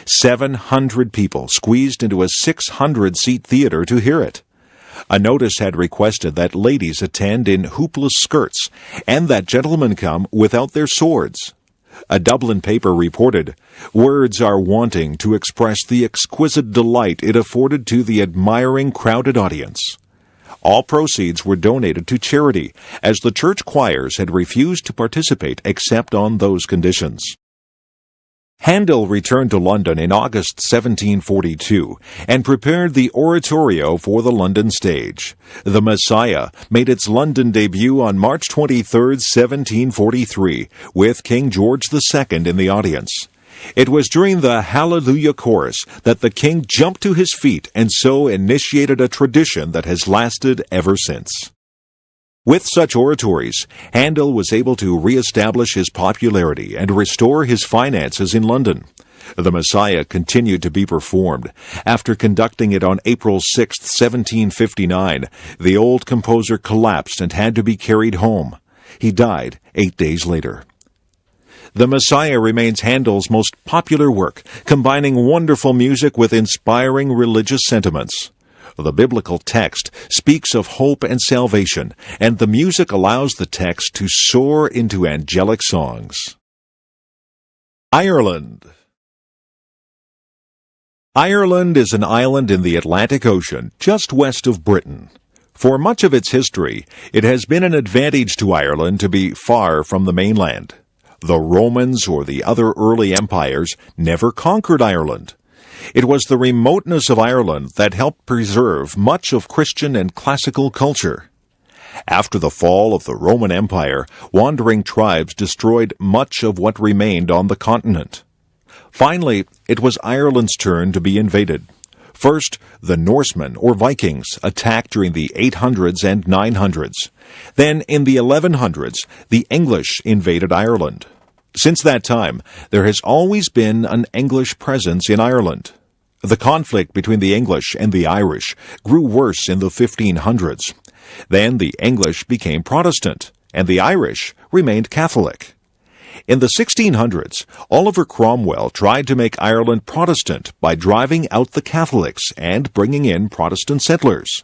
700 people squeezed into a 600-seat theater to hear it. A notice had requested that ladies attend in hoopless skirts, and that gentlemen come without their swords. A Dublin paper reported, "Words are wanting to express the exquisite delight it afforded to the admiring crowded audience." All proceeds were donated to charity, as the church choirs had refused to participate except on those conditions. Handel returned to London in August 1742 and prepared the oratorio for the London stage. The Messiah made its London debut on March 23, 1743, with King George II in the audience. It was during the Hallelujah chorus that the king jumped to his feet and so initiated a tradition that has lasted ever since. With such oratories, Handel was able to re-establish his popularity and restore his finances in London. The Messiah continued to be performed. After conducting it on April 6, 1759, the old composer collapsed and had to be carried home. He died 8 days later. The Messiah remains Handel's most popular work, combining wonderful music with inspiring religious sentiments. The biblical text speaks of hope and salvation, and the music allows the text to soar into angelic songs. Ireland. Ireland is an island in the Atlantic Ocean, just west of Britain. For much of its history, it has been an advantage to Ireland to be far from the mainland. The Romans or the other early empires never conquered Ireland. It was the remoteness of Ireland that helped preserve much of Christian and classical culture. After the fall of the Roman Empire, wandering tribes destroyed much of what remained on the continent. Finally, it was Ireland's turn to be invaded. First, the Norsemen, or Vikings, attacked during the 800s and 900s. Then, in the 1100s, the English invaded Ireland. Since that time, there has always been an English presence in Ireland. The conflict between the English and the Irish grew worse in the 1500s. Then the English became Protestant, and the Irish remained Catholic. In the 1600s, Oliver Cromwell tried to make Ireland Protestant by driving out the Catholics and bringing in Protestant settlers.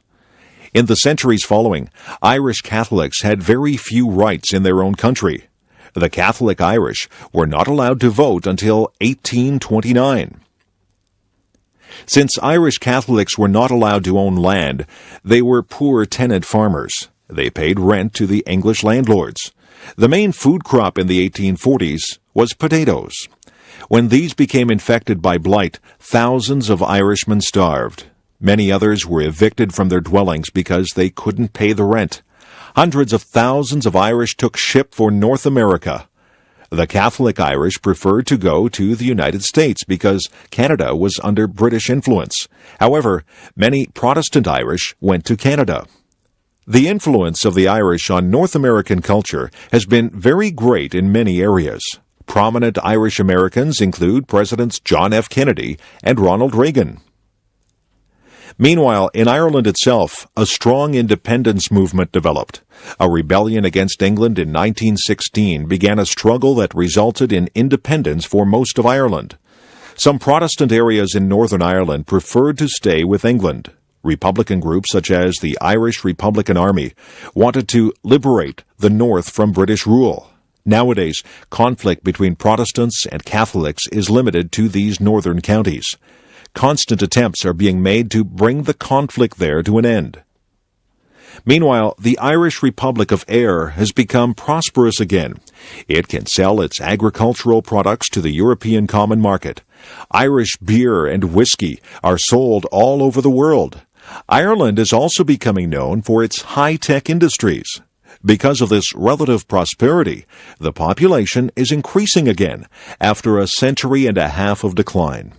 In the centuries following, Irish Catholics had very few rights in their own country. The Catholic Irish were not allowed to vote until 1829. Since Irish Catholics were not allowed to own land, they were poor tenant farmers. They paid rent to the English landlords. The main food crop in the 1840s was potatoes. When these became infected by blight, thousands of Irishmen starved. Many others were evicted from their dwellings because they couldn't pay the rent. Hundreds of thousands of Irish took ship for North America. The Catholic Irish preferred to go to the United States because Canada was under British influence. However, many Protestant Irish went to Canada. The influence of the Irish on North American culture has been very great in many areas. Prominent Irish Americans include Presidents John F. Kennedy and Ronald Reagan. Meanwhile, in Ireland itself, a strong independence movement developed. A rebellion against England in 1916 began a struggle that resulted in independence for most of Ireland. Some Protestant areas in Northern Ireland preferred to stay with England. Republican groups such as the Irish Republican Army wanted to liberate the North from British rule. Nowadays, conflict between Protestants and Catholics is limited to these northern counties. Constant attempts are being made to bring the conflict there to an end. Meanwhile, the Irish Republic of Ayr has become prosperous again. It can sell its agricultural products to the European common market. Irish beer and whiskey are sold all over the world. Ireland is also becoming known for its high-tech industries. Because of this relative prosperity, the population is increasing again after a century and a half of decline.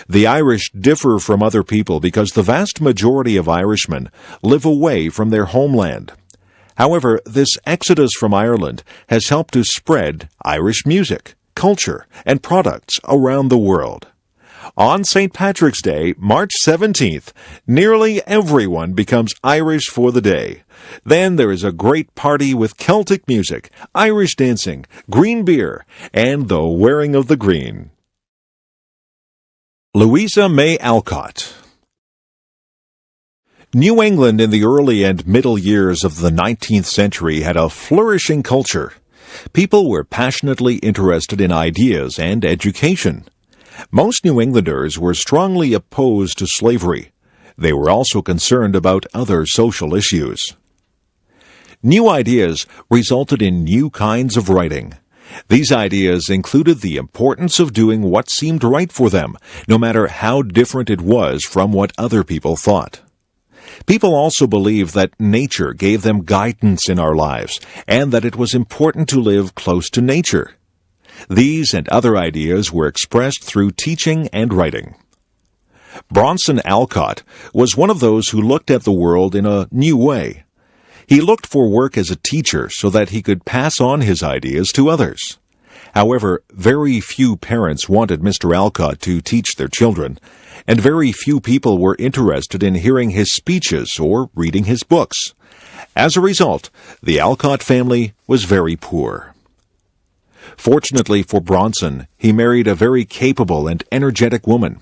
The Irish differ from other people because the vast majority of Irishmen live away from their homeland. However, this exodus from Ireland has helped to spread Irish music, culture, and products around the world. On St. Patrick's Day, March 17th, nearly everyone becomes Irish for the day. Then there is a great party with Celtic music, Irish dancing, green beer, and the wearing of the green. Louisa May Alcott. New England in the early and middle years of the 19th century had a flourishing culture. People were passionately interested in ideas and education. Most New Englanders were strongly opposed to slavery. They were also concerned about other social issues. New ideas resulted in new kinds of writing. These ideas included the importance of doing what seemed right for them, no matter how different it was from what other people thought. People also believed that nature gave them guidance in our lives, and that it was important to live close to nature. These and other ideas were expressed through teaching and writing. Bronson Alcott was one of those who looked at the world in a new way. He looked for work as a teacher so that he could pass on his ideas to others. However, very few parents wanted Mr. Alcott to teach their children, and very few people were interested in hearing his speeches or reading his books. As a result, the Alcott family was very poor. Fortunately for Bronson, he married a very capable and energetic woman.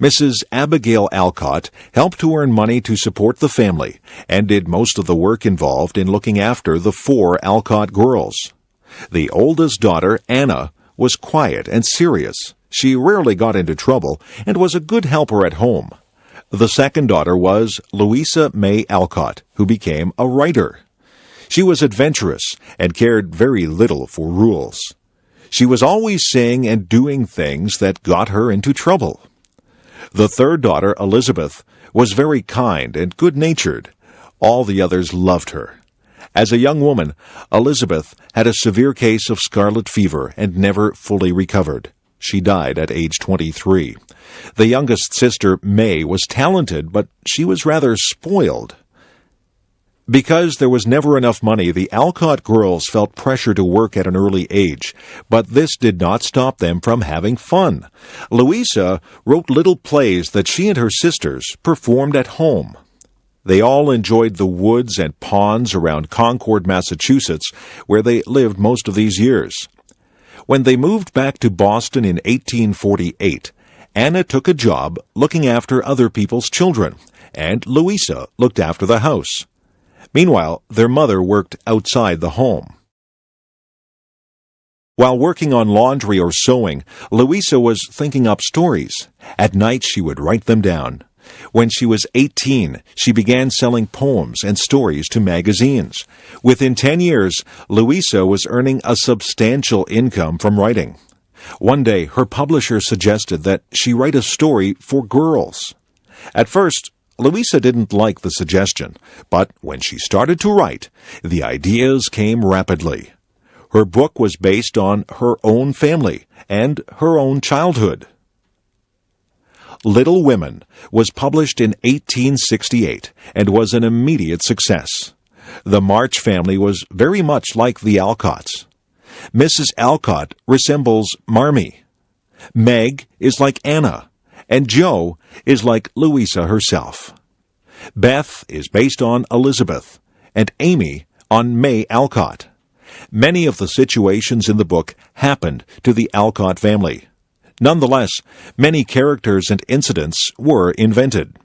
Mrs. Abigail Alcott helped to earn money to support the family and did most of the work involved in looking after the 4 Alcott girls. The oldest daughter, Anna, was quiet and serious. She rarely got into trouble and was a good helper at home. The second daughter was Louisa May Alcott, who became a writer. She was adventurous and cared very little for rules. She was always saying and doing things that got her into trouble. The third daughter, Elizabeth, was very kind and good-natured. All the others loved her. As a young woman, Elizabeth had a severe case of scarlet fever and never fully recovered. She died at age 23. The youngest sister, May, was talented, but she was rather spoiled. Because there was never enough money, the Alcott girls felt pressure to work at an early age, but this did not stop them from having fun. Louisa wrote little plays that she and her sisters performed at home. They all enjoyed the woods and ponds around Concord, Massachusetts, where they lived most of these years. When they moved back to Boston in 1848, Anna took a job looking after other people's children, and Louisa looked after the house. Meanwhile, their mother worked outside the home. While working on laundry or sewing, Louisa was thinking up stories. At night, she would write them down. When she was 18, she began selling poems and stories to magazines. Within 10 years, Louisa was earning a substantial income from writing. One day, her publisher suggested that she write a story for girls. At first, Louisa didn't like the suggestion, but when she started to write, the ideas came rapidly. Her book was based on her own family and her own childhood. Little Women was published in 1868 and was an immediate success. The March family was very much like the Alcotts. Mrs. Alcott resembles Marmee. Meg is like Anna, and Jo is like Louisa herself. Beth is based on Elizabeth, and Amy on May Alcott. Many of the situations in the book happened to the Alcott family. Nonetheless, many characters and incidents were invented.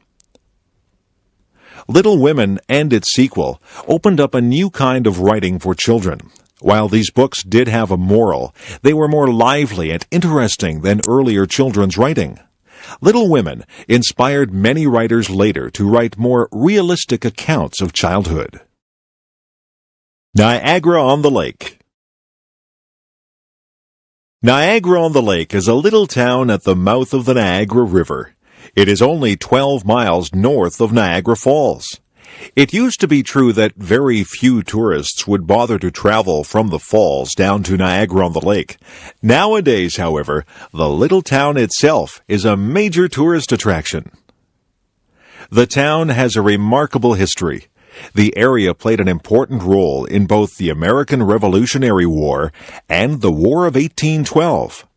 Little Women and its sequel opened up a new kind of writing for children. While these books did have a moral, they were more lively and interesting than earlier children's writing. Little Women inspired many writers later to write more realistic accounts of childhood. Niagara-on-the-Lake. Niagara-on-the-Lake is a little town at the mouth of the Niagara River. It is only 12 miles north of Niagara Falls. It used to be true that very few tourists would bother to travel from the falls down to Niagara-on-the-Lake. Nowadays, however, the little town itself is a major tourist attraction. The town has a remarkable history. The area played an important role in both the American Revolutionary War and the War of 1812.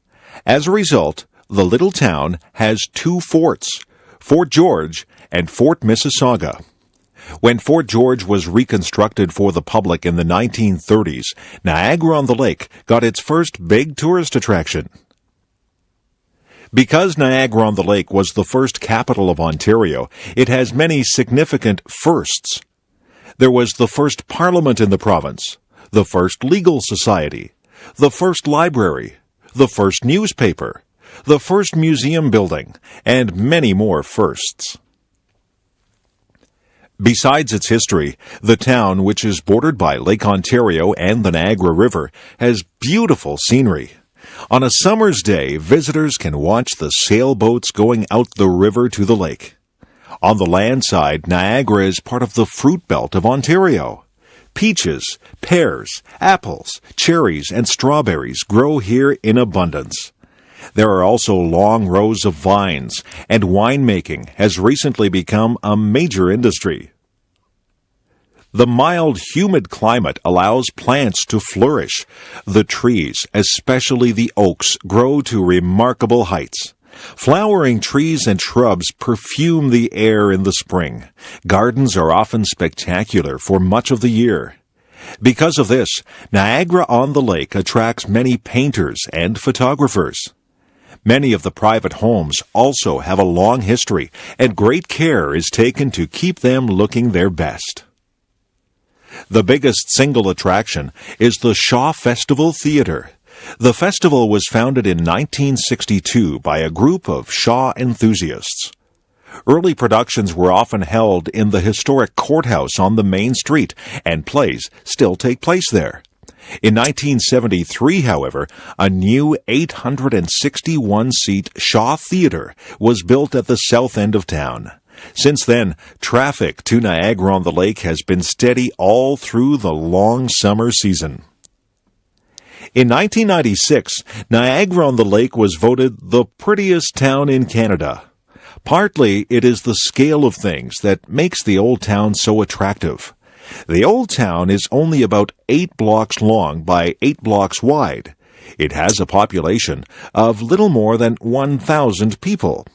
As a result, the little town has two forts, Fort George and Fort Mississauga. When Fort George was reconstructed for the public in the 1930s, Niagara-on-the-Lake got its first big tourist attraction. Because Niagara-on-the-Lake was the first capital of Ontario, it has many significant firsts. There was the first parliament in the province, the first legal society, the first library, the first newspaper, the first museum building, and many more firsts. Besides its history, the town, which is bordered by Lake Ontario and the Niagara River, has beautiful scenery. On a summer's day, visitors can watch the sailboats going out the river to the lake. On the land side, Niagara is part of the fruit belt of Ontario. Peaches, pears, apples, cherries, and strawberries grow here in abundance. There are also long rows of vines, and winemaking has recently become a major industry. The mild, humid climate allows plants to flourish. The trees, especially the oaks, grow to remarkable heights. Flowering trees and shrubs perfume the air in the spring. Gardens are often spectacular for much of the year. Because of this, Niagara-on-the-Lake attracts many painters and photographers. Many of the private homes also have a long history, and great care is taken to keep them looking their best. The biggest single attraction is the Shaw Festival Theatre. The festival was founded in 1962 by a group of Shaw enthusiasts. Early productions were often held in the historic courthouse on the main street, and plays still take place there. In 1973, however, a new 861-seat Shaw Theatre was built at the south end of town. Since then, traffic to Niagara-on-the-Lake has been steady all through the long summer season. In 1996, Niagara-on-the-Lake was voted the prettiest town in Canada. Partly, it is the scale of things that makes the old town so attractive. The old town is only about 8 blocks long by 8 blocks wide. It has a population of little more than 1,000 people.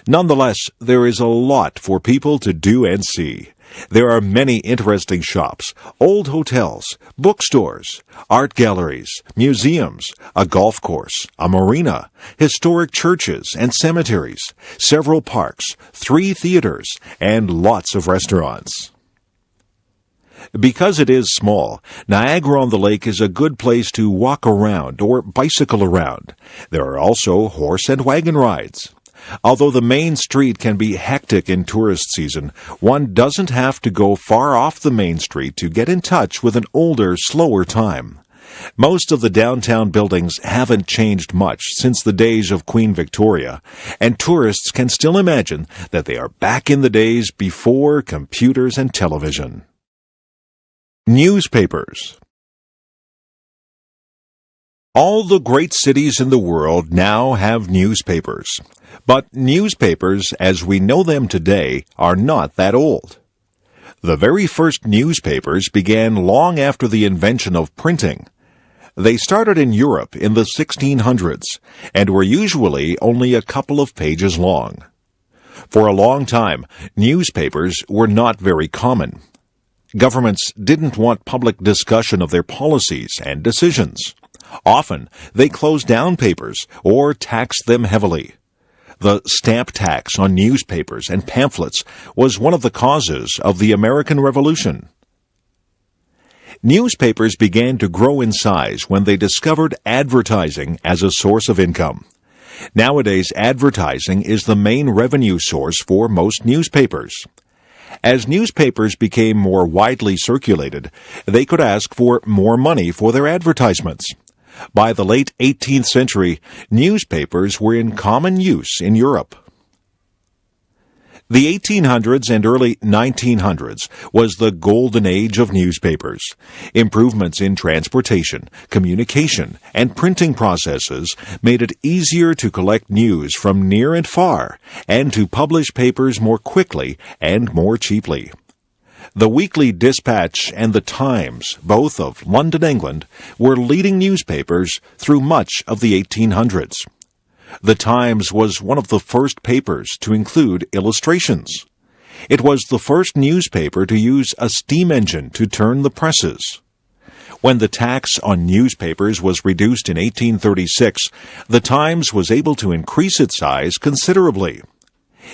Nonetheless, there is a lot for people to do and see. There are many interesting shops, old hotels, bookstores, art galleries, museums, a golf course, a marina, historic churches and cemeteries, several parks, 3 theaters, and lots of restaurants. Because it is small, Niagara-on-the-Lake is a good place to walk around or bicycle around. There are also horse and wagon rides. Although the main street can be hectic in tourist season, one doesn't have to go far off the main street to get in touch with an older, slower time. Most of the downtown buildings haven't changed much since the days of Queen Victoria, and tourists can still imagine that they are back in the days before computers and television. Newspapers. All the great cities in the world now have newspapers. But newspapers, as we know them today, are not that old. The very first newspapers began long after the invention of printing. They started in Europe in the 1600s and were usually only a couple of pages long. For a long time, newspapers were not very common. Governments didn't want public discussion of their policies and decisions. Often, they closed down papers or taxed them heavily. The stamp tax on newspapers and pamphlets was one of the causes of the American Revolution. Newspapers began to grow in size when they discovered advertising as a source of income. Nowadays, advertising is the main revenue source for most newspapers. As newspapers became more widely circulated, they could ask for more money for their advertisements. By the late 18th century, newspapers were in common use in Europe. The 1800s and early 1900s was the golden age of newspapers. Improvements in transportation, communication, and printing processes made it easier to collect news from near and far, and to publish papers more quickly and more cheaply. The Weekly Dispatch and the Times, both of London, England, were leading newspapers through much of the 1800s. The Times was one of the first papers to include illustrations. It was the first newspaper to use a steam engine to turn the presses. When the tax on newspapers was reduced in 1836, the Times was able to increase its size considerably.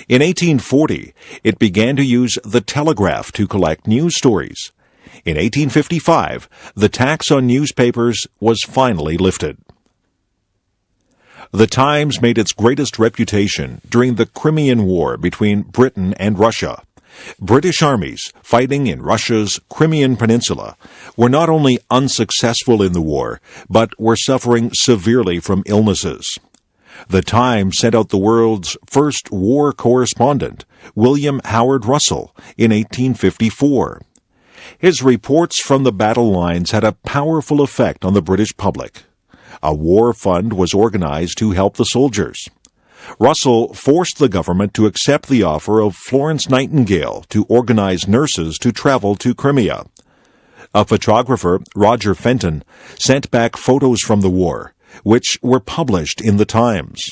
In 1840, it began to use the telegraph to collect news stories. In 1855, the tax on newspapers was finally lifted. The Times made its greatest reputation during the Crimean War between Britain and Russia. British armies fighting in Russia's Crimean Peninsula were not only unsuccessful in the war, but were suffering severely from illnesses. The Times sent out the world's first war correspondent, William Howard Russell, in 1854. His reports from the battle lines had a powerful effect on the British public. A war fund was organized to help the soldiers. Russell forced the government to accept the offer of Florence Nightingale to organize nurses to travel to Crimea. A photographer, Roger Fenton, sent back photos from the war, which were published in the Times.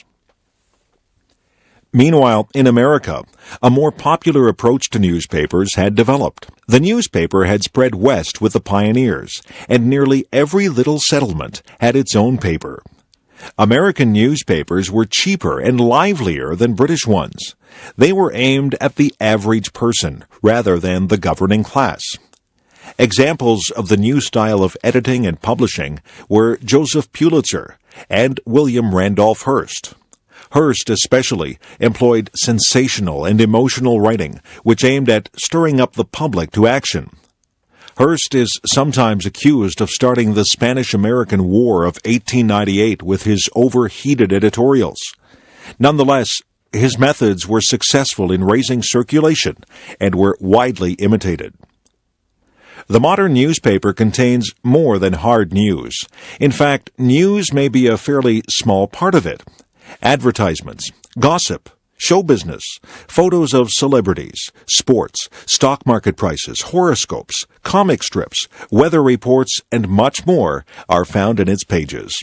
Meanwhile, in America, a more popular approach to newspapers had developed. The newspaper had spread west with the pioneers, and nearly every little settlement had its own paper. American newspapers were cheaper and livelier than British ones. They were aimed at the average person rather than the governing class. Examples of the new style of editing and publishing were Joseph Pulitzer and William Randolph Hearst. Hearst especially employed sensational and emotional writing, which aimed at stirring up the public to action. Hearst is sometimes accused of starting the Spanish-American War of 1898 with his overheated editorials. Nonetheless, his methods were successful in raising circulation and were widely imitated. The modern newspaper contains more than hard news. In fact, news may be a fairly small part of it. Advertisements, gossip, show business, photos of celebrities, sports, stock market prices, horoscopes, comic strips, weather reports, and much more are found in its pages.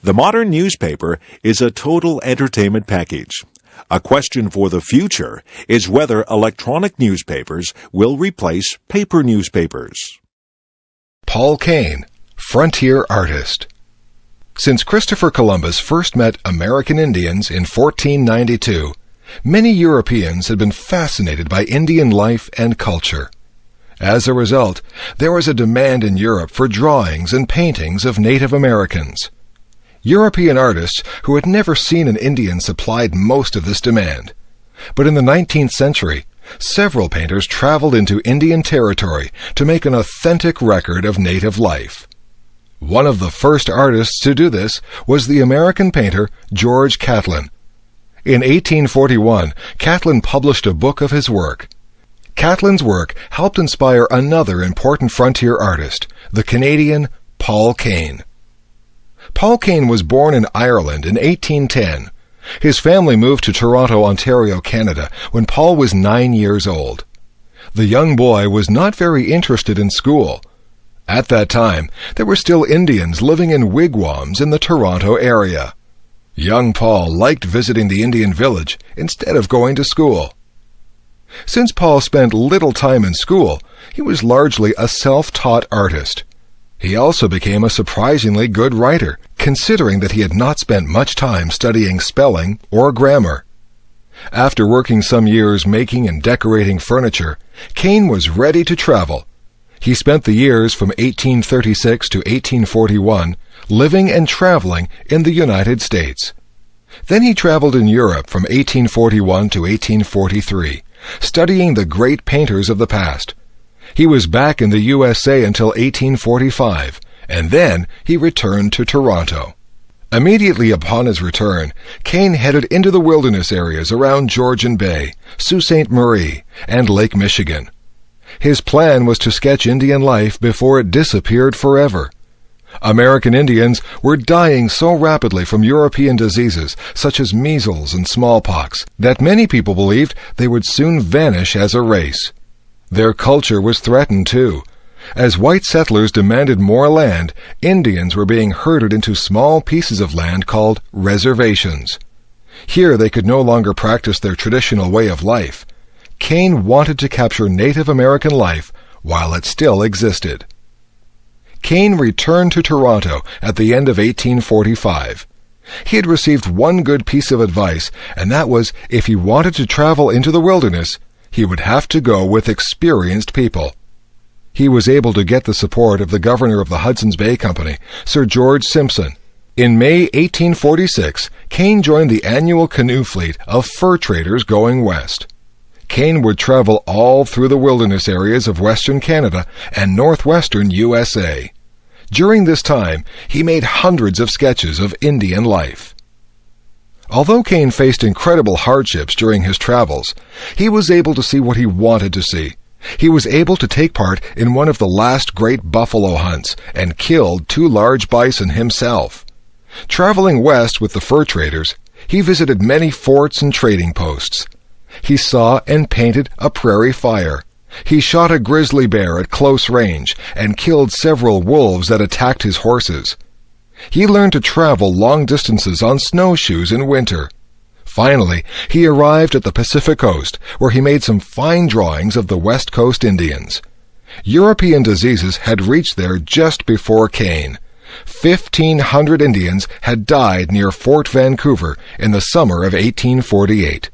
The modern newspaper is a total entertainment package. A question for the future is whether electronic newspapers will replace paper newspapers. Paul Kane, Frontier Artist. Since Christopher Columbus first met American Indians in 1492, many Europeans had been fascinated by Indian life and culture. As a result, there was a demand in Europe for drawings and paintings of Native Americans. European artists who had never seen an Indian supplied most of this demand. But in the 19th century, several painters traveled into Indian territory to make an authentic record of native life. One of the first artists to do this was the American painter George Catlin. In 1841, Catlin published a book of his work. Catlin's work helped inspire another important frontier artist, the Canadian Paul Kane. Paul Kane was born in Ireland in 1810. His family moved to Toronto, Ontario, Canada, when Paul was 9 years old. The young boy was not very interested in school. At that time, there were still Indians living in wigwams in the Toronto area. Young Paul liked visiting the Indian village instead of going to school. Since Paul spent little time in school, he was largely a self-taught artist. He also became a surprisingly good writer, considering that he had not spent much time studying spelling or grammar. After working some years making and decorating furniture, Kane was ready to travel. He spent the years from 1836 to 1841 living and traveling in the United States. Then he traveled in Europe from 1841 to 1843, studying the great painters of the past. He was back in the USA until 1845, and then he returned to Toronto. Immediately upon his return, Kane headed into the wilderness areas around Georgian Bay, Sault Ste. Marie, and Lake Michigan. His plan was to sketch Indian life before it disappeared forever. American Indians were dying so rapidly from European diseases such as measles and smallpox that many people believed they would soon vanish as a race. Their culture was threatened too. As white settlers demanded more land, Indians were being herded into small pieces of land called reservations. Here they could no longer practice their traditional way of life. Kane wanted to capture Native American life while it still existed. Kane returned to Toronto at the end of 1845. He had received one good piece of advice, and that was if he wanted to travel into the wilderness, he would have to go with experienced people. He was able to get the support of the governor of the Hudson's Bay Company, Sir George Simpson. In May 1846, Kane joined the annual canoe fleet of fur traders going west. Kane would travel all through the wilderness areas of western Canada and northwestern USA. During this time, he made hundreds of sketches of Indian life. Although Kane faced incredible hardships during his travels, he was able to see what he wanted to see. He was able to take part in one of the last great buffalo hunts and killed 2 large bison himself. Traveling west with the fur traders, he visited many forts and trading posts. He saw and painted a prairie fire. He shot a grizzly bear at close range and killed several wolves that attacked his horses. He learned to travel long distances on snowshoes in winter. Finally, he arrived at the Pacific Coast, where he made some fine drawings of the West Coast Indians. European diseases had reached there just before Kane. 1,500 Indians had died near Fort Vancouver in the summer of 1848.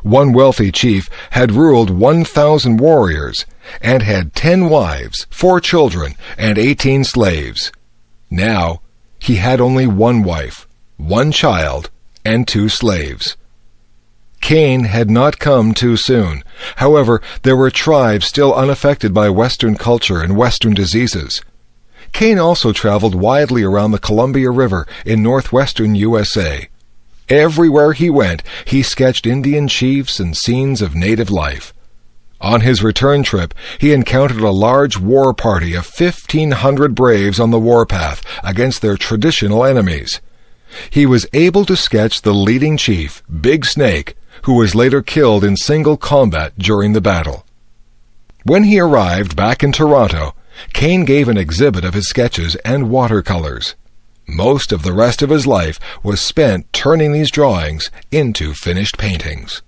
One wealthy chief had ruled 1,000 warriors and had 10 wives, 4 children, and 18 slaves. Now, he had only 1 wife, 1 child, and 2 slaves. Kane had not come too soon. However, there were tribes still unaffected by Western culture and Western diseases. Kane also traveled widely around the Columbia River in northwestern USA. Everywhere he went, he sketched Indian chiefs and scenes of native life. On his return trip, he encountered a large war party of 1,500 braves on the warpath against their traditional enemies. He was able to sketch the leading chief, Big Snake, who was later killed in single combat during the battle. When he arrived back in Toronto, Kane gave an exhibit of his sketches and watercolors. Most of the rest of his life was spent turning these drawings into finished paintings.